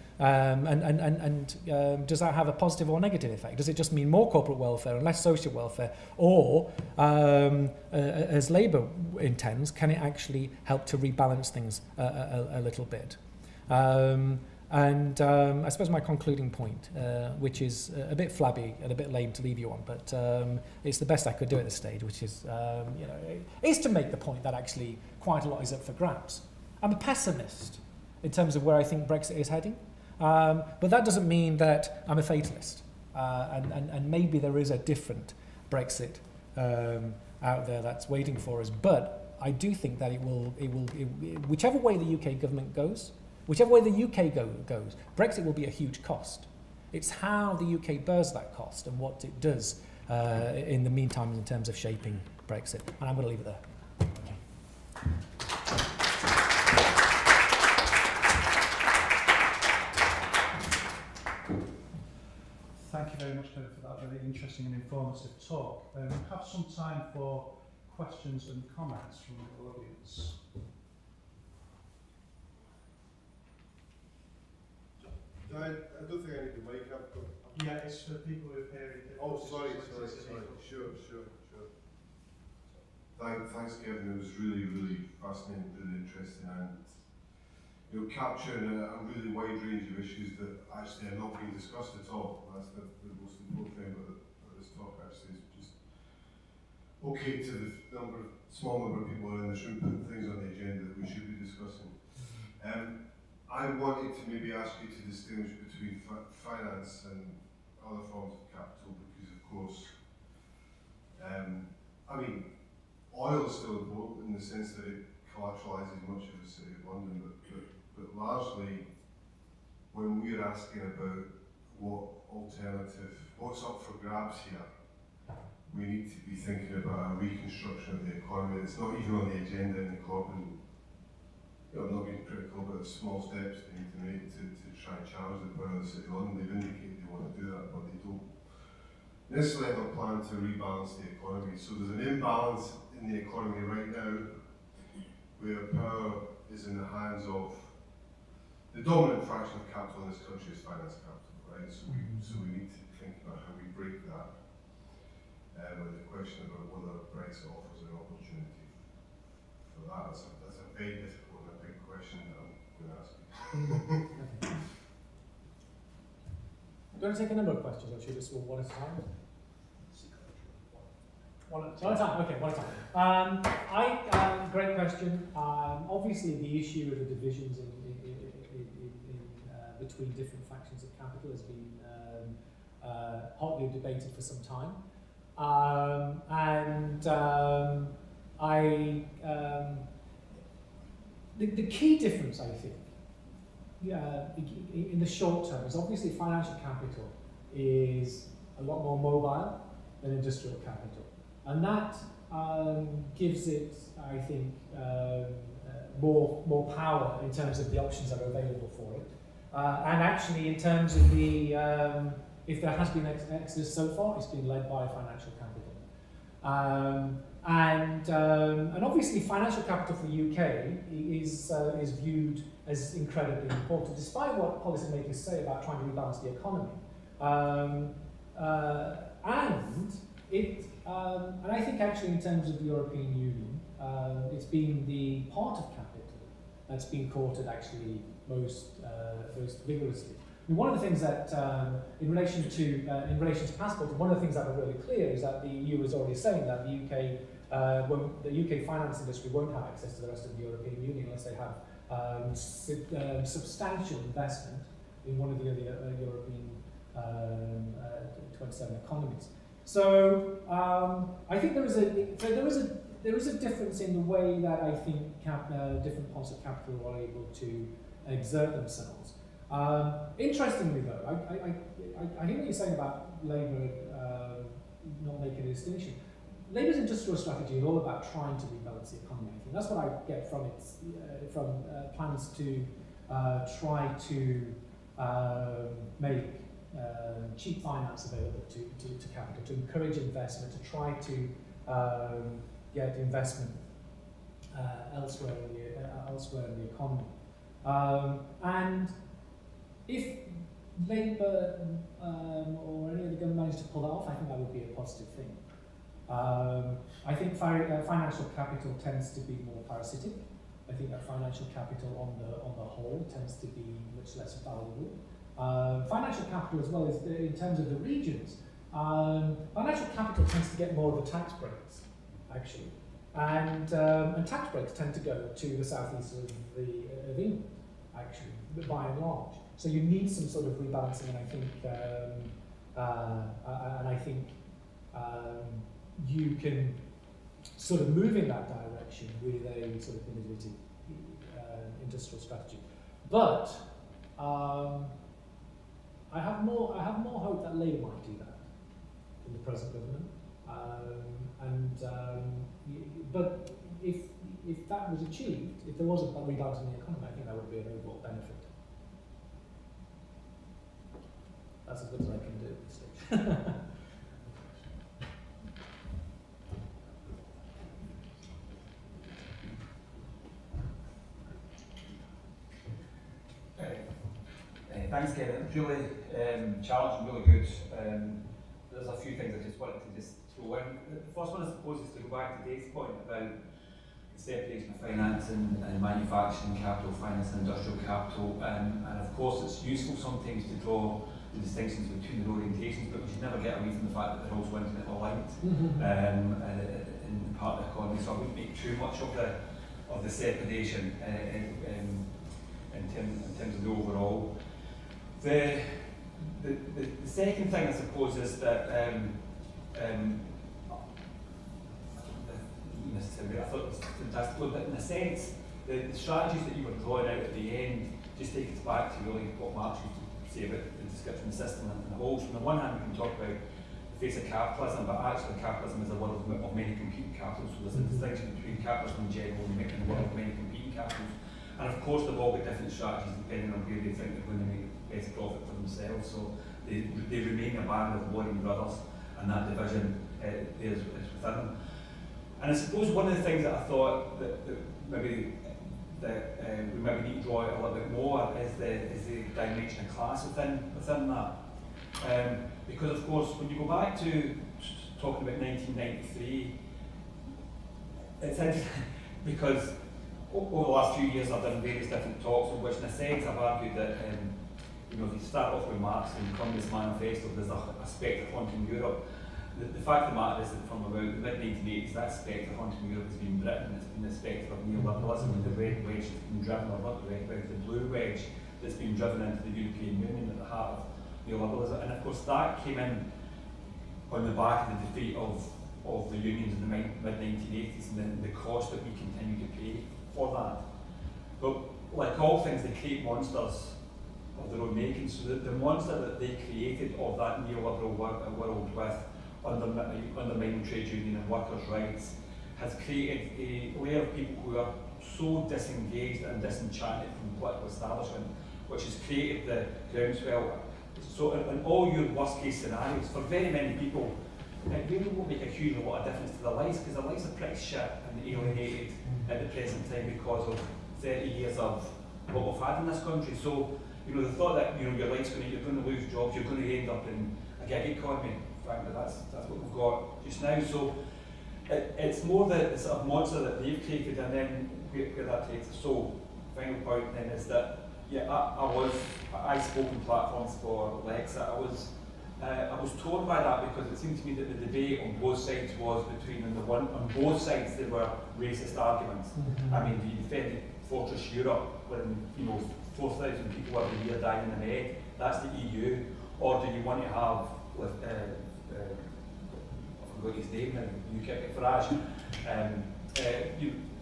that have a positive or negative effect? Does it just mean more corporate welfare and less social welfare? Or, as Labour intends, can it actually help to rebalance things a little bit? I suppose my concluding point, which is a bit flabby and a bit lame to leave you on, but it's the best I could do at this stage, which is, is to make the point that actually quite a lot is up for grabs. I'm a pessimist in terms of where I think Brexit is heading, but that doesn't mean that I'm a fatalist. And maybe there is a different Brexit out there that's waiting for us, but I do think that it will whichever way the UK government goes, whichever way the UK goes, Brexit will be a huge cost. It's how the UK bears that cost and what it does in the meantime in terms of shaping Brexit. And I'm going to leave it there. Okay. Thank you very much, Kevin, for that very interesting and informative talk. We have some time for questions and comments from the audience. I don't think I need the mic up. Yeah, it's for people who are hearing. Oh, sorry. Sure. Thanks, Kevin. It was really fascinating, really interesting, and capturing a really wide range of issues that actually are not being discussed at all. That's the most important thing about this talk. Actually, is just okay to the small number of people in this room putting things on the agenda that we should be discussing. I wanted to maybe ask you to distinguish between finance and other forms of capital, because of course, oil is still important in the sense that it collateralises much of the City of London, but largely, when we're asking about what's up for grabs here, we need to be thinking about a reconstruction of the economy. It's not even on the agenda in the COP, and I'm not being critical, but there's small steps they need to make to try and challenge the power of the City of London. They've indicated they want to do that, but they don't necessarily have a plan to rebalance the economy. So there's an imbalance in the economy right now where power is in the hands of the dominant fraction of capital in this country is finance capital, right? So we need to think about how we break that. And the question about whether Brexit offers an opportunity for that, that's a very difficult and a big question that I'm going to ask you. Do you want to take a number of questions, or should we just go one at a time? One at a time. Okay, one at a time. Great question. Obviously, the issue of the divisions in between different factions of capital has been hotly debated for some time. The key difference, I think, in the short term is obviously financial capital is a lot more mobile than industrial capital. And that gives it, I think, more power in terms of the options that are available for it. And actually, in terms of the, if there has been exodus so far, it's been led by financial capital. And obviously, financial capital for the UK is viewed as incredibly important, despite what policymakers say about trying to rebalance the economy. And I think actually in terms of the European Union, it's been the part of capital that's been courted actually most vigorously. I mean, one of the things that, in relation to passports, one of the things that are really clear is that the EU is already saying that the UK finance industry won't have access to the rest of the European Union unless they have substantial investment in one of the other European 27 economies. So I think there is a difference in the way that I think different parts of capital are able to exert themselves. Interestingly, though, I hear what you're saying about Labour not making a distinction. Labour's industrial strategy is all about trying to rebalance the economy. I think that's what I get from its plans to try to make cheap finance available to capital, to encourage investment, to try to get investment elsewhere in the economy. And if Labour or any other government managed to pull that off, I think that would be a positive thing. I think financial capital tends to be more parasitic. I think that financial capital on the whole tends to be much less valuable. Financial capital as well as in terms of the regions. Financial capital tends to get more of the tax breaks, actually. And tax breaks tend to go to the southeast of England, actually, by and large. So you need some sort of rebalancing, and I think you can sort of move in that direction with a sort of innovative industrial strategy. But I have more hope that Labour might do that than the present government. But if that was achieved, if there was a rebalance in the economy, I think that would be an overall benefit. That's as good as I can do at this stage. Thanks, Kevin. Really challenging, really good. There's a few things I just wanted to just throw in. The first one, I suppose, is to go back to Dave's point about the separation of finance and manufacturing capital, finance and industrial capital. And of course, it's useful sometimes to draw the distinctions between the orientations, but we should never get away from the fact that they're also intimately linked in part of the economy. So I wouldn't make too much of the separation in terms of the overall. The second thing, I suppose, is that I thought it was fantastic, but in a sense, the strategies that you were drawing out at the end just take us back to really what Marx used to say about the description of the system and the whole. So on the one hand, we can talk about the face of capitalism, but actually capitalism is a world of many competing capitals, so there's a distinction between capitalism in general and making a world of many competing capitals. And of course they've all got different strategies depending on where they think they're going to make best profit for themselves, so they remain a band of warring brothers, and that division is within them. And I suppose one of the things that I thought that maybe we maybe need to draw out a little bit more is the dimension of class within that. Because of course, when you go back to talking about 1993, it's interesting because over the last few years I've done various different talks in which, in a sense, I've argued that if you start off with Marx and the Communist Manifesto, there's a spectre haunting Europe. The fact of the matter is that from about the mid-1980s, that spectre haunting Europe has been Britain. It's been the spectre of neoliberalism, and the red wedge that's been driven, or not the red wedge, the blue wedge that's been driven into the European Union at the heart of neoliberalism. And of course that came in on the back of the defeat of the unions in the mid-1980s, and then the cost that we continue to pay for that. But like all things, they create monsters of their own making. So the monster that they created of that neoliberal world with undermining trade union and workers' rights has created a layer of people who are so disengaged and disenchanted from the political establishment, which has created the groundswell. So in all your worst case scenarios, for very many people, it really won't make a huge lot of difference to their lives, because their lives are pretty shit and alienated at the present time because of 30 years of what we've had in this country. So, the thought that your life's you're going to lose jobs, you're going to end up in a gig economy. Frankly, that's what we've got just now. So it's more the sort of monster that they've created, and then where that takes us. So final point then is that I spoke on platforms for Lexit. I was torn by that, because it seemed to me that the debate on both sides was between, on both sides there were racist arguments. I mean, do you defend Fortress Europe when 4,000 people every year dying in the Med? That's the EU. Or do you want to have with I forgot his name now, UKIP, Farage.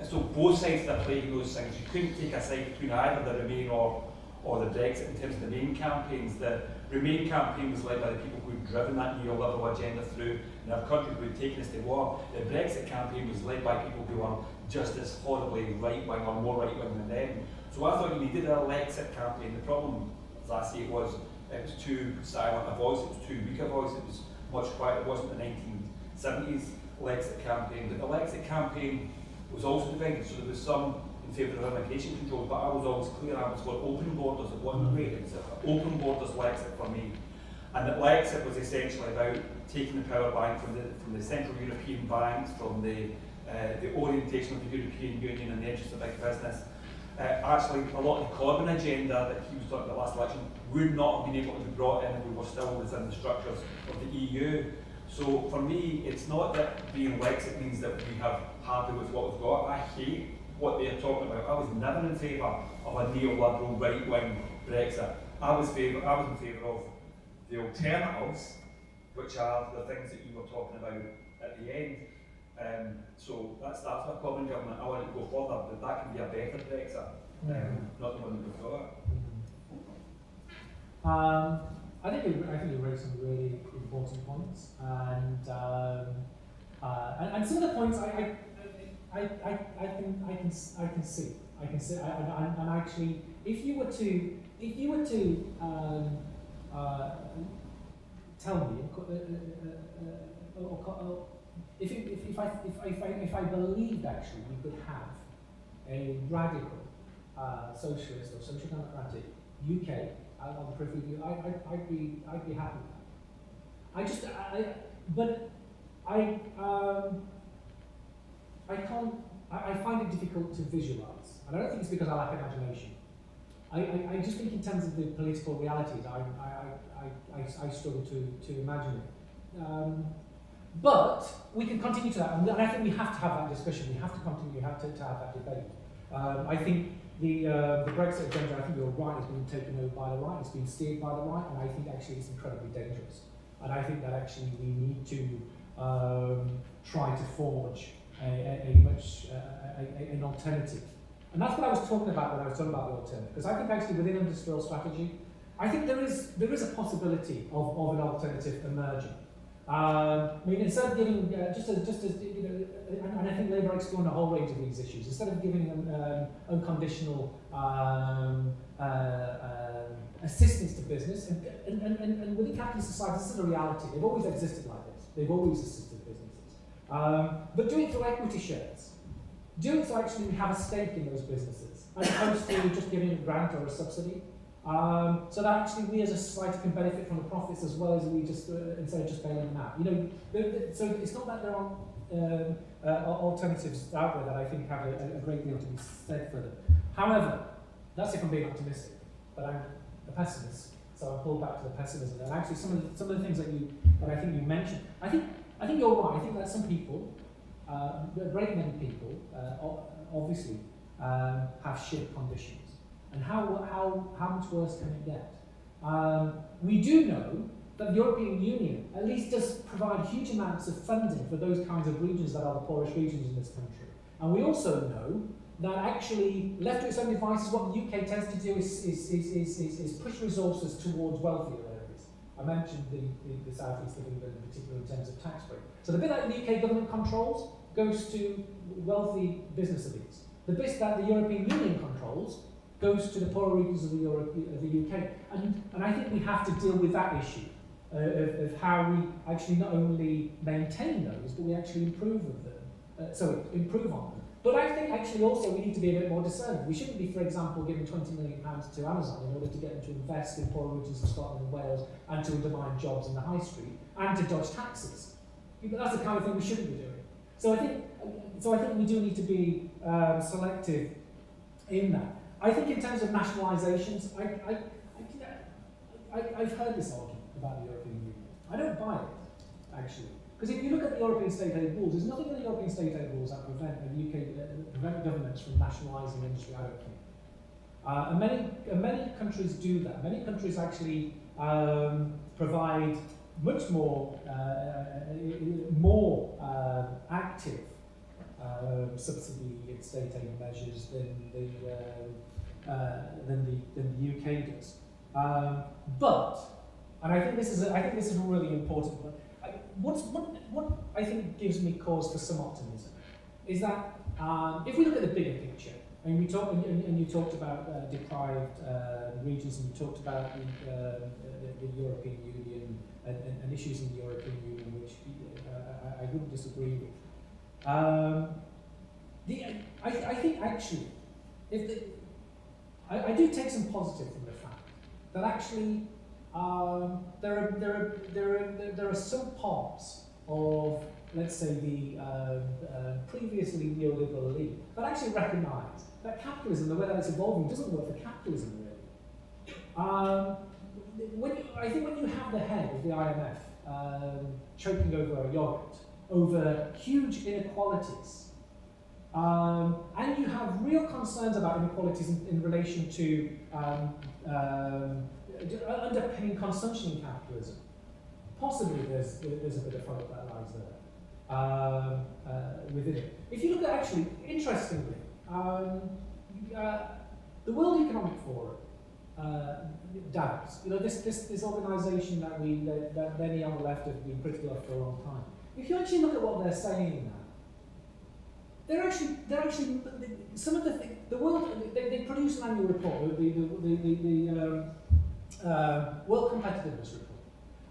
So both sides are playing those things. You couldn't take a side between either the Remain or the Brexit in terms of the main campaigns. The Remain campaign was led by the people who had driven that neoliberal agenda through in our country, who had taken us to war. The Brexit campaign was led by people who are just as horribly right-wing or more right-wing than them. So I thought you needed a Lexit campaign. The problem, as I see it, was too silent a voice, it was too weak a voice, it was much quieter. It wasn't the 1970s Lexit campaign. But the Lexit campaign was also divided, so there was some in favour of immigration controls, but I was always clear I was for open borders at one rate. It was open borders Lexit for me. And that Lexit was essentially about taking the power back from the Central European banks, from the orientation of the European Union and the interests of big business. Actually, a lot of the Corbyn agenda that he was talking about last election would not have been able to be brought in if we were still within the structures of the EU. So for me, it's not that being Lexit means that we have happy with what we've got. I hate what they're talking about. I was never in favour of a neoliberal right-wing Brexit. I was in favour of the alternatives, which are the things that you were talking about at the end. So that starts with a Corbyn government. I want it to go further, but that can be a better Brexit, not the one that we've got. I think you raised some really important points, and some of the points I can see, and actually, if you were to tell me, if I believed actually we could have a radical socialist or social democratic UK on the periphery view, I'd be happy with that. I find it difficult to visualise, and I don't think it's because I lack imagination. I just think in terms of the political realities, I struggle to imagine it. But we can continue to that, and I think we have to have that discussion. We have to continue to have that debate. I think the Brexit agenda, I think you're right, has been taken over by the right, it's been steered by the right, and I think actually it's incredibly dangerous. And I think that actually we need to try to forge an alternative. And that's what I was talking about when I was talking about the alternative. Because I think actually within industrial strategy, I think there is a possibility of an alternative emerging. I mean, instead of giving, just as you know, and I think Labour are exploring a whole range of these issues, instead of giving them unconditional assistance to business, and within capitalist society, this is a reality. They've always existed like this. They've always assisted businesses. But do it through equity shares. Do it so actually we have a stake in those businesses, as opposed to just giving a grant or a subsidy. So that actually we as a society can benefit from the profits as well as we just, instead of just bailing them out. You know, so it's not that there aren't alternatives out there that I think have a great deal to be said for them. However, that's if I'm being optimistic, but I'm a pessimist, so I'll pull back to the pessimism. And actually some of the things that I think you mentioned, I think you're right. I think that some people, a great many people, obviously have shit conditions. And how much worse can it get? We do know that the European Union at least does provide huge amounts of funding for those kinds of regions that are the poorest regions in this country. And we also know that actually, left to its own devices, what the UK tends to do is push resources towards wealthier areas. I mentioned the South East of England in particular in terms of tax break. So the bit that the UK government controls goes to wealthy business elites. The bit that the European Union controls goes to the poorer regions of the UK. And I think we have to deal with that issue of how we actually not only maintain those, but we actually improve on them. But I think actually also we need to be a bit more discerning. We shouldn't be, for example, giving £20 million to Amazon in order to get them to invest in poorer regions of Scotland and Wales and to undermine jobs in the high street and to dodge taxes. But that's the kind of thing we shouldn't be doing. So I think we do need to be selective in that. I think in terms of nationalisations, I've heard this argument about the European Union. I don't buy it, actually. Because if you look at the European state aid rules, there's nothing in the European state aid rules that prevent governments from nationalising industry, I don't think. And many countries do that. Many countries actually provide much more active subsidy and state aid measures than the UK does. But, and I think this is really important. But what I think gives me cause for some optimism is that if we look at the bigger picture, and you talked about deprived regions, and you talked about the European Union and issues in the European Union, which I wouldn't disagree with. I think actually, I do take some positive from the fact that actually there are some parts of, let's say, the previously neoliberal elite that actually recognise that capitalism, the way that it's evolving, doesn't work for capitalism really. I think when you have the head of the IMF choking over a yogurt, over huge inequalities, and you have real concerns about inequalities in relation to underpinning consumption in capitalism. Possibly there's a bit of hope that lies there within it. If you look at actually, interestingly, the World Economic Forum, Davos, this organisation that many on the left have been critical of for a long time. If you actually look at what they're saying now, they're actually some of the world. They produce an annual report, the World Competitiveness Report.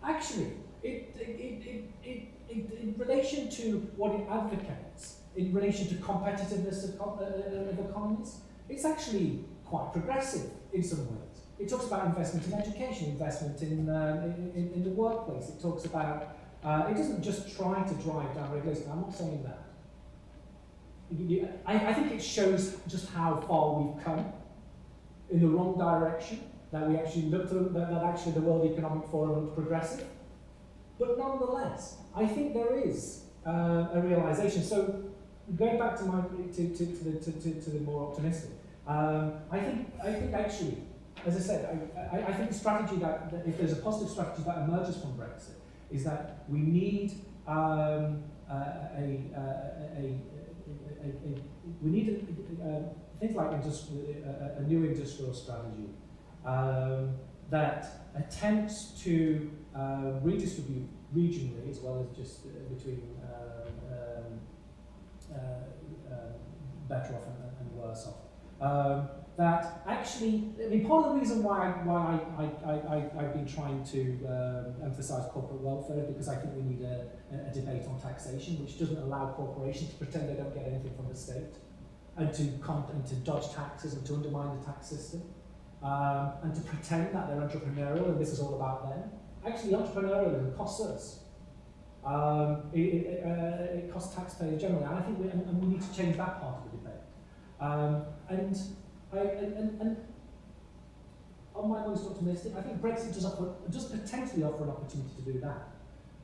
Actually, in relation to what it advocates, in relation to competitiveness of economies, it's actually quite progressive in some ways. It talks about investment in education, investment in the workplace. It talks about it doesn't just try to drive down regulation. I'm not saying that. I think it shows just how far we've come in the wrong direction. That we actually looked at that actually the World Economic Forum looked progressive, but nonetheless, I think there is a realization. So going back to the more optimistic, I think actually, as I said, I think the strategy that if there's a positive strategy that emerges from Brexit is that we need things like a new industrial strategy that attempts to redistribute regionally as well as just between better off and worse off. That actually, I mean, part of the reason why I've been trying to emphasise corporate welfare is because I think we need a debate on taxation, which doesn't allow corporations to pretend they don't get anything from the state, and to dodge taxes and to undermine the tax system, and to pretend that they're entrepreneurial and this is all about them. Actually, entrepreneurialism costs us. It costs taxpayers generally, and I think we need to change that part of the debate. And on my most optimistic, I think Brexit does potentially offer an opportunity to do that.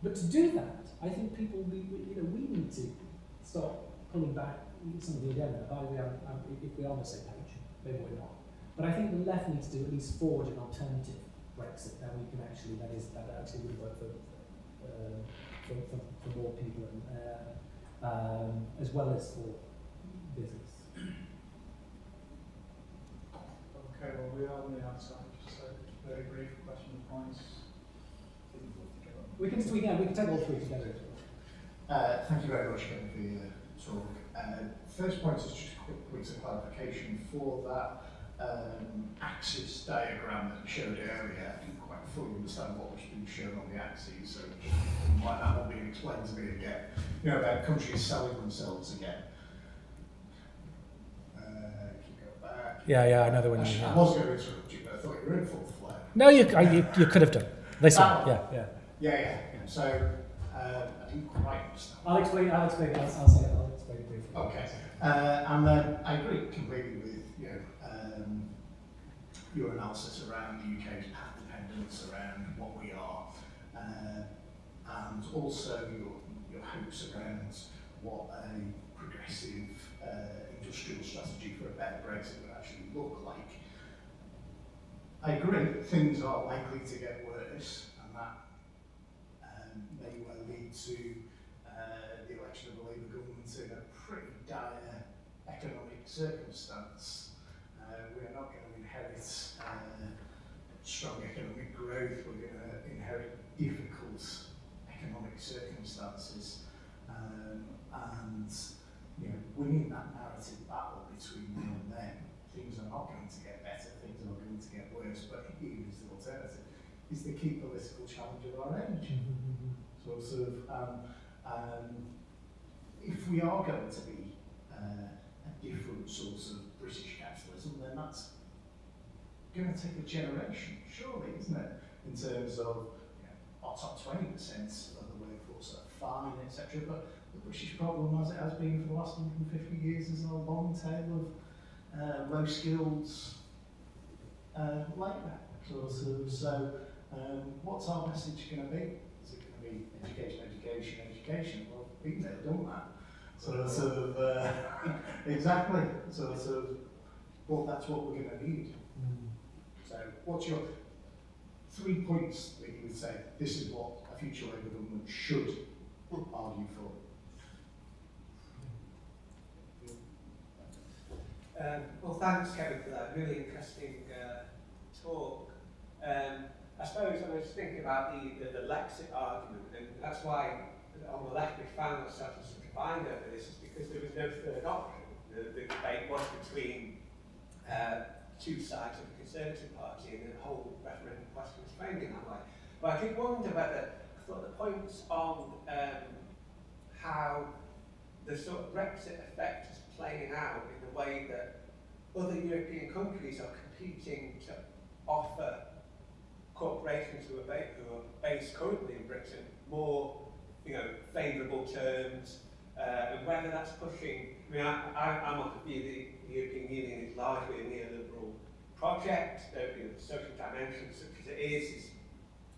But to do that, I think we need to start pulling back some of the agenda. If we're on the same page, maybe we're not. But I think the left needs to at least forge an alternative Brexit that we can actually that actually would work for more people and as well as for business. Okay, well we are on the outside, just a very brief question of points. We can take all three together. Thank you very much, Kevin, for your talk. First point is just a quick point of clarification for that axis diagram that you showed earlier. I didn't quite fully understand what was being shown on the axes, so like that will be explained to me again. You know, about countries selling themselves again. Yeah, I know the one you mean. I was going to interrupt you, but I thought you were in full flow. No, you could have done. This one, yeah. Yeah. So, I didn't quite understand. I'll explain it briefly. Okay. And then I agree completely with your analysis around the UK's path dependence, around what we are, and also your hopes around what a progressive industrial strategy for a better Brexit would actually look like. I agree, things are likely to get worse, and that may well lead to the election of a Labour government in a pretty dire economic circumstance. We are not going to inherit strong economic growth, we're going to inherit difficult economic circumstances, and winning that narrative battle between now and then, things are not going to get better, things are going to get worse, but here is the alternative, is the key political challenge of our age. If we are going to be a different source of British capitalism, then that's going to take a generation, surely, isn't it? In terms of our top 20% of the workforce are fine, etc. But the British problem, as it has been for the last 150 years, is a long tail of low-skilled labour. So, what's our message going to be? Is it going to be education? Well, we've never done that. Exactly. Well, that's what we're going to need. So, what's your 3 points that you would say, this is what a future Labour government should argue for? Well, thanks, Kevin, for that really interesting talk. I suppose I was thinking about the Lexit argument, and that's why on the left we found ourselves as defined over this, is because there was no third option. The debate was between two sides of the Conservative Party, and the whole referendum question was framed in that way. But I did wonder whether, I thought the points on how the sort of Brexit effect is playing out in the way that other European countries are competing to offer corporations who are based currently in Britain more, favourable terms, and whether that's pushing. I'm of the view that the European Union is largely a neoliberal project. The social dimension, such as it is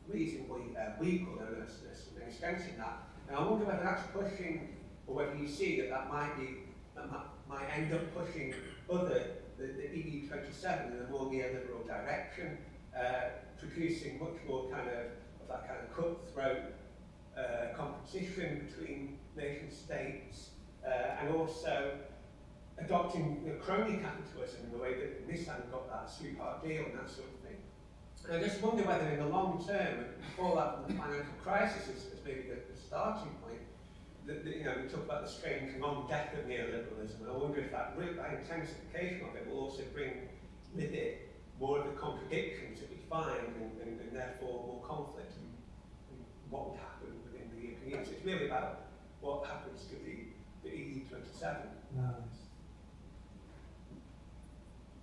reasonably weak, although there's some expense in that. Now, I wonder whether that's pushing, or whether you see that might end up pushing the EU 27 in a more neoliberal direction, producing much more kind of that kind of cutthroat competition between nation states, and also adopting crony capitalism in the way that Nissan got that sweetheart deal and that sort of thing. And I just wonder whether in the long term, before that financial crisis is maybe the starting point, you know, we talk about the strange non-death of neoliberalism, and I wonder if that intensification of it will also bring with it more of the contradictions that we find and therefore more conflict and what would happen within the European Union. So it's really about what happens to the EU27. Nice.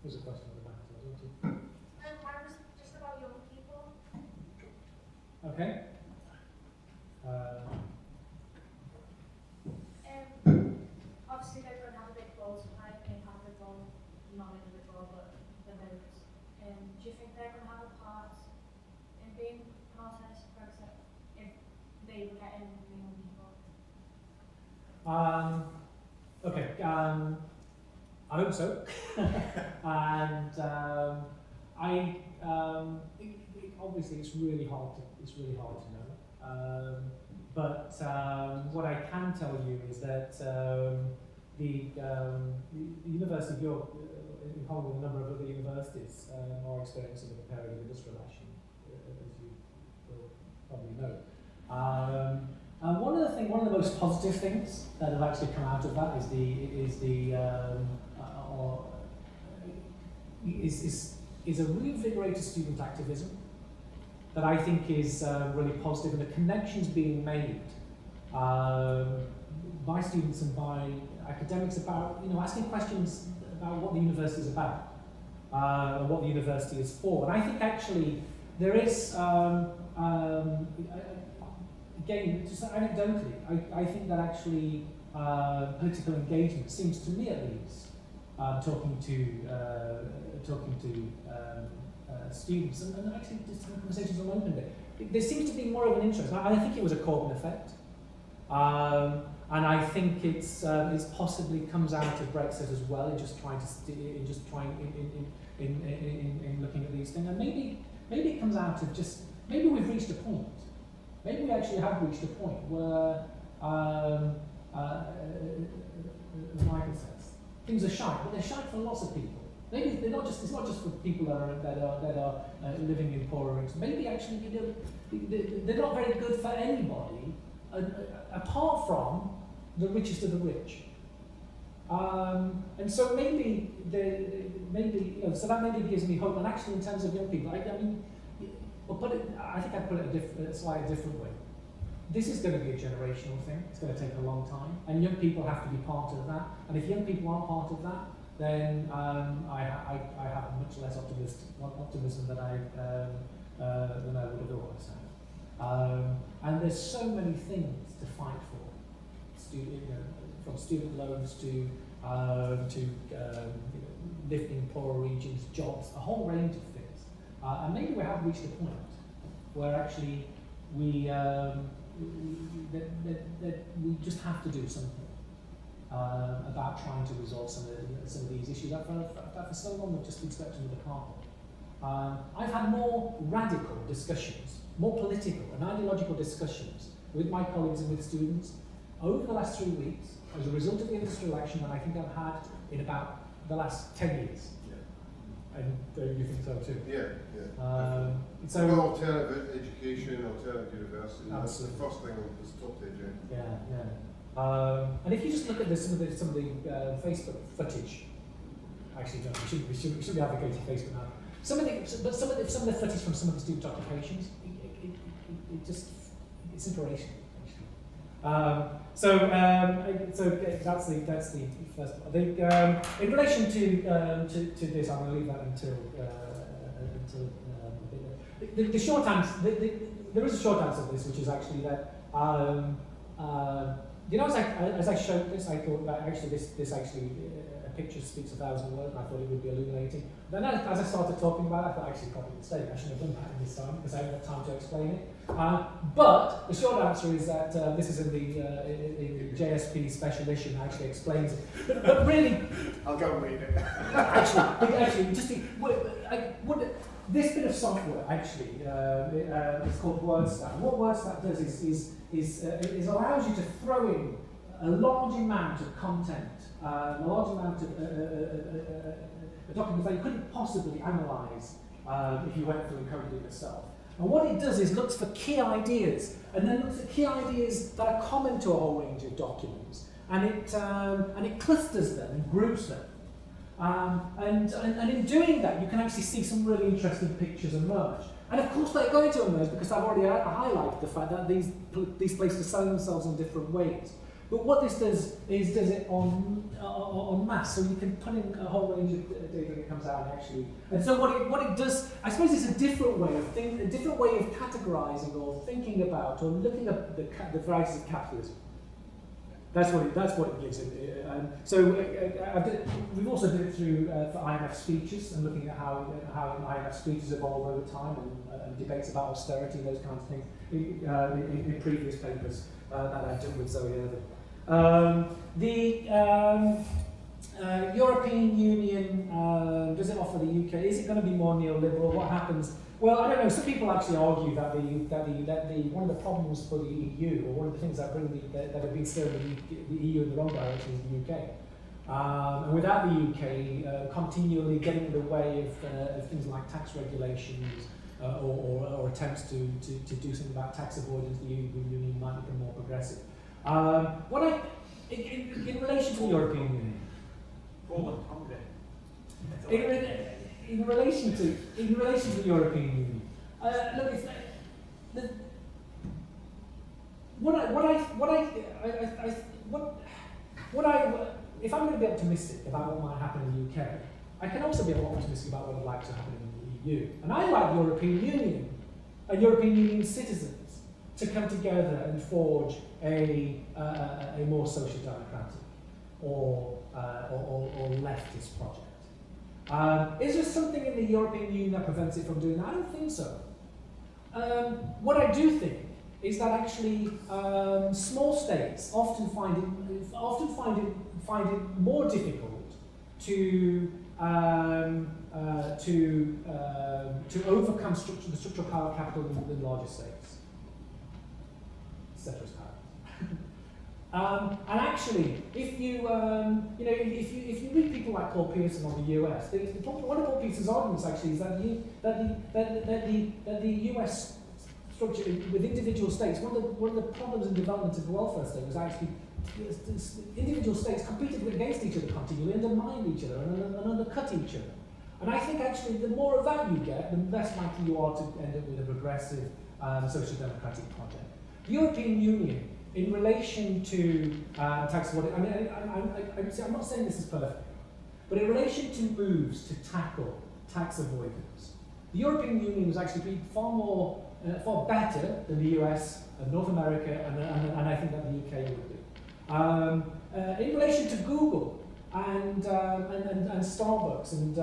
There's a question on the back, wasn't it? Mine was just about young people. Okay. Obviously they're going to have a big role to play, they have a big role, not in a big role, but the voters. Do you think they're going to have a part in being promoted to Brexit if they were getting the young people? Okay. I hope so. And obviously it's really hard to know. But what I can tell you is that the University of York, in common with a number of other universities, are experiencing a period of industrial action, as you will probably know. And one of the most positive things that have actually come out of that is a reinvigorated student activism that I think is really positive, and the connections being made by students and by academics about, you know, asking questions about what the university is about, and what the university is for. And I think actually there is, again, just anecdotally, I think that actually political engagement seems to me at least, talking to students and actually just having conversations on Open Day, there seems to be more of an interest. I think it was a Corbyn effect, and I think it's possibly comes out of Brexit as well in just trying in looking at these things, and maybe it comes out of just maybe we've reached a point. Maybe we actually have reached a point where, as Michael says, things are shite, but they're shite for lots of people. Maybe they're not just. It's not just for people that are living in poorer areas. Maybe actually, you know, they're not very good for anybody, apart from the richest of the rich. And so maybe you know, so that maybe gives me hope. And actually, in terms of young people, I mean. I think I'd put it a slightly different way. This is going to be a generational thing. It's going to take a long time, and young people have to be part of that. And if young people aren't part of that, then I have much less optimism than I would otherwise have. And there's so many things to fight for, from student loans to lifting poorer regions, jobs, a whole range of things. And maybe we have reached a point where actually we just have to do something about trying to resolve some of these issues that for so long we've just been swept under the carpet. I've had more radical discussions, more political and ideological discussions with my colleagues and with students over the last 3 weeks as a result of the industrial action than I think I've had in about the last 10 years. And you think so too? Yeah. So alternative education, alternative university. That's the first thing on this top of the agenda. Yeah. And if you just look at some of the Facebook footage, actually, no, we should be advocating Facebook now. Some of the footage from some of the student occupations, it's inspirational. So that's the first part. In relation to this, I'm going to leave that until the short answer. There is a short answer to this, which is actually that as I showed this, I thought that actually this actually a picture speaks 1,000 words, and I thought it would be illuminating. Then as I started talking about it, I thought actually probably a mistake. I shouldn't have done that in this time because I haven't had time to explain it. But the short answer is that this is in the JSP special issue and actually explains it. But really, I'll go and read it. actually, this bit of software actually is called WordStat. What WordStat does is allows you to throw in a large amount of content, a large amount of documents that you couldn't possibly analyse if you went through and coded it yourself. And what it does is looks for key ideas, and then looks at key ideas that are common to a whole range of documents, and it clusters them and groups them. And in doing that, you can actually see some really interesting pictures emerge. And of course, they're going to emerge because I've already highlighted the fact that these places are selling themselves in different ways. But what this does is does it en masse, so you can put in a whole range of data that comes out actually. And so what it does, I suppose, it's a different way of thinking, a different way of categorising or thinking about or looking at the varieties of capitalism. That's what it gives it. We've also did it through for IMF speeches and looking at how IMF speeches evolve over time and debates about austerity and those kinds of things in previous papers that I've done with Zoe Irving. The European Union, does it offer the UK? Is it going to be more neoliberal? What happens? Well, I don't know. Some people actually argue that one of the problems for the EU, or one of the things that have been steering the EU in the wrong direction, is the UK. And without the UK continually getting in the way of things like tax regulations or attempts to do something about tax avoidance, the European Union might become more progressive. In relation to the European Union, in relation to the European Union, look, if I'm going to be optimistic about what might happen in the UK, I can also be optimistic about what I'd like to happen in the EU. And I like the European Union and European Union citizens to come together and forge a more social democratic or leftist project. Is there something in the European Union that prevents it from doing that? I don't think so. What I do think is that actually small states often find it more difficult to overcome the structural power capital than larger states. Ceteris paribus. And actually, if you read people like Paul Pearson on the US, one of Paul Pearson's arguments actually is that the US structure with individual states, one of the problems in development of the welfare state was actually individual states competed against each other continually, undermined each other and undercut each other. And I think actually the more of that you get, the less likely you are to end up with a progressive social democratic project. The European Union, in relation to tax avoidance, I'm not saying this is perfect, but in relation to moves to tackle tax avoidance, the European Union was actually far better than the US and North America, and I think that the UK would be. In relation to Google and Starbucks and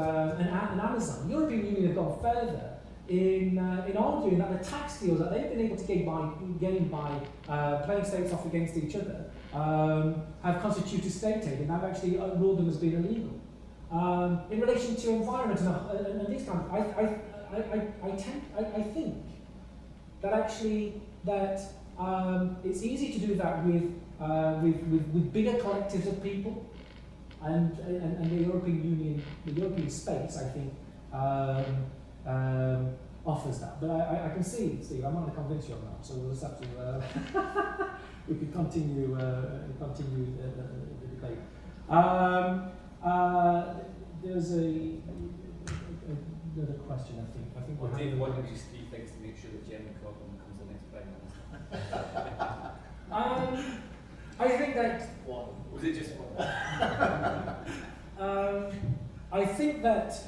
Amazon, the European Union have gone further in arguing that the tax deals that they've been able to gain by playing states off against each other have constituted state aid and have actually ruled them as being illegal. In relation to environment and these kinds of, I think that actually it's easy to do that with bigger collectives of people, and the European Union, the European space, I think, offers that. But I can see, Steve, I'm not going to convince you on that, so we'll just have to, we could continue the debate. There's another question, I think. Well, David, what did you Steve thinks to make sure that Jeremy Corbyn becomes the next Prime Minister? I think that... What? Was it just one? I think that,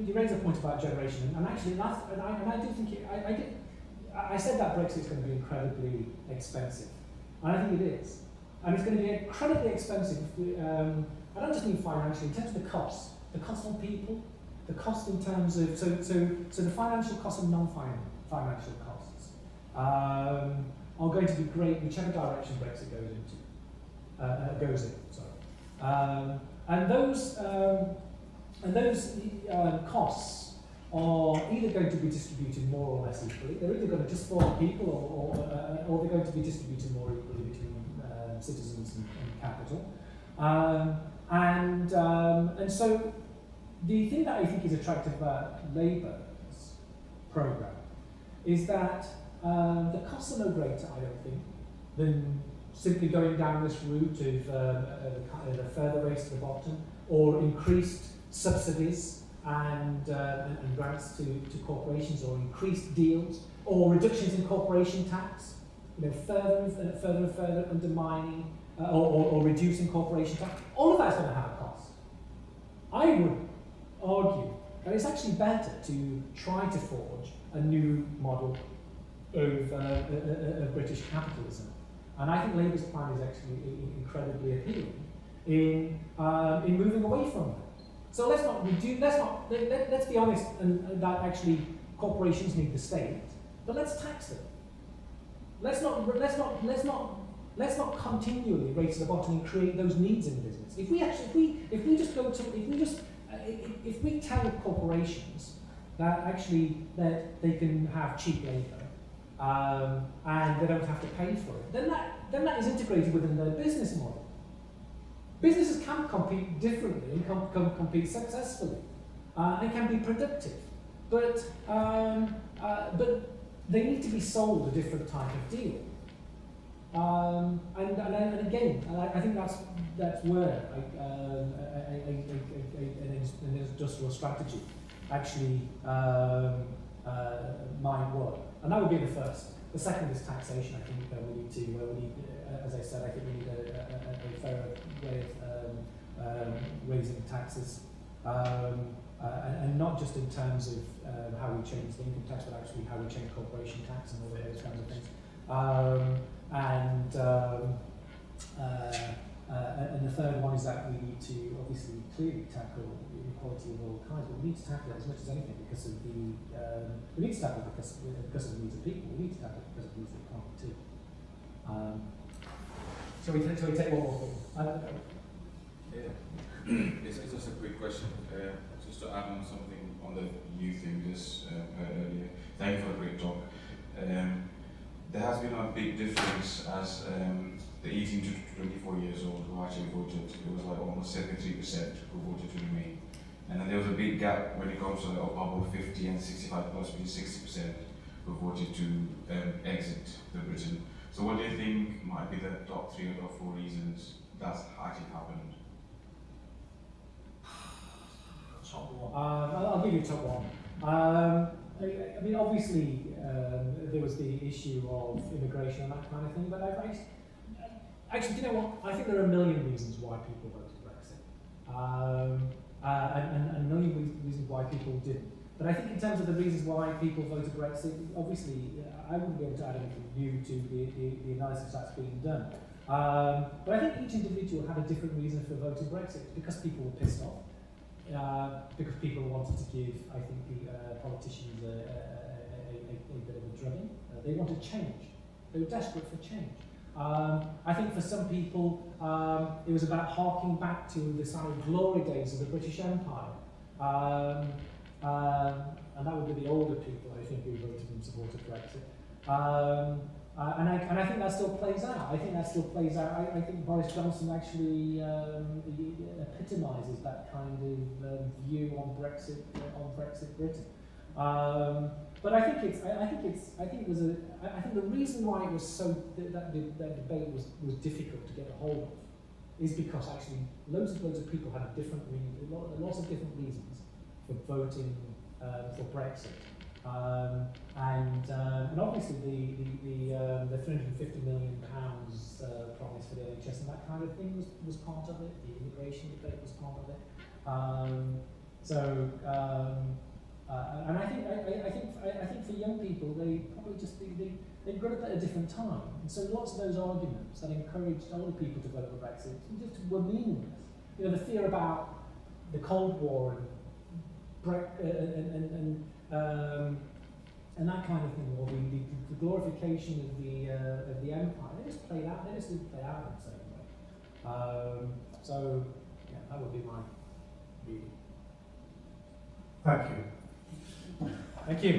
you raise a point about generation, and actually, I do think I said that Brexit is going to be incredibly expensive, and I think it is, and it's going to be incredibly expensive. I don't just mean financially, in terms of the cost on people, the cost in terms of so the financial costs and non-financial costs are going to be great whichever direction Brexit goes in. Sorry. And those costs are either going to be distributed more or less equally. They're either going to just fall on people, or they're going to be distributed more equally between citizens and capital. And so the thing that I think is attractive about Labour's programme is that the costs are no greater, I don't think, than simply going down this route of a further race to the bottom, or increased subsidies and grants to corporations, or increased deals, or reductions in corporation tax, further and further undermining or reducing corporation tax. All of that's going to have a cost. I would argue that it's actually better to try to forge a new model of British capitalism. And I think Labour's plan is actually incredibly appealing in moving away from that. So let's be honest, and that actually corporations need the state, but let's tax them. Let's not continually race to the bottom and create those needs in business. If we tell corporations that actually that they can have cheap labour and they don't have to pay for it, then that is integrated within their business model. Businesses can compete differently and can compete successfully and can be productive, but they need to be sold a different type of deal. And again, I think that's where an industrial strategy actually might work, and that would be the first. The second is taxation. I think we need, as I said, I think we need a fairer way of raising taxes, and not just in terms of how we change the income tax, but actually how we change corporation tax and all those kinds of things. And the third one is that we need to obviously clearly tackle inequality of all kinds, but we need to tackle it as much as anything because of the we need to tackle it because of the needs of people. We need to tackle it because of the needs of the economy too. Shall we take one more thing? Yeah. It's just a quick question. Just to add on something on the youth thing we just heard earlier. Thank you for a great talk. There has been a big difference as the 18 to 24 years old who actually voted. It was like almost 73% who voted to remain. And then there was a big gap when it comes to like above 50 and 65 plus, being 60% who voted to exit the Britain. So what do you think might be the top 3 or top 4 reasons that's actually happened? Top one. I'll give you top one. I mean, obviously, there was the issue of immigration and that kind of thing, but actually, do you know what? I think there are a million reasons why people voted Brexit, and a million reasons why people didn't. But I think in terms of the reasons why people voted Brexit, obviously, I wouldn't be able to add anything new to the analysis that's being done. But I think each individual had a different reason for voting Brexit, because people were pissed off. Because people wanted to give, I think, the politicians a bit of a drubbing. They wanted change. They were desperate for change. I think for some people, it was about harking back to the sort of glory days of the British Empire. And that would be the older people, I think, who voted in support of Brexit. And I think that still plays out. I think think Boris Johnson actually epitomises that kind of view on Brexit Britain. But I think the reason why it was so that debate was difficult to get a hold of is because actually loads of people had lots of different reasons for voting for Brexit. And obviously the £350 million promise for the NHS and that kind of thing was part of it. The immigration debate was part of it. And I think for young people, they probably just they grew up at a different time, and so lots of those arguments that encouraged older people to vote for Brexit just were meaningless. You know, the fear about the Cold War and that kind of thing, or the glorification of the empire, they just didn't play out in the same way. So yeah, that would be my reading. Thank you. Thank you.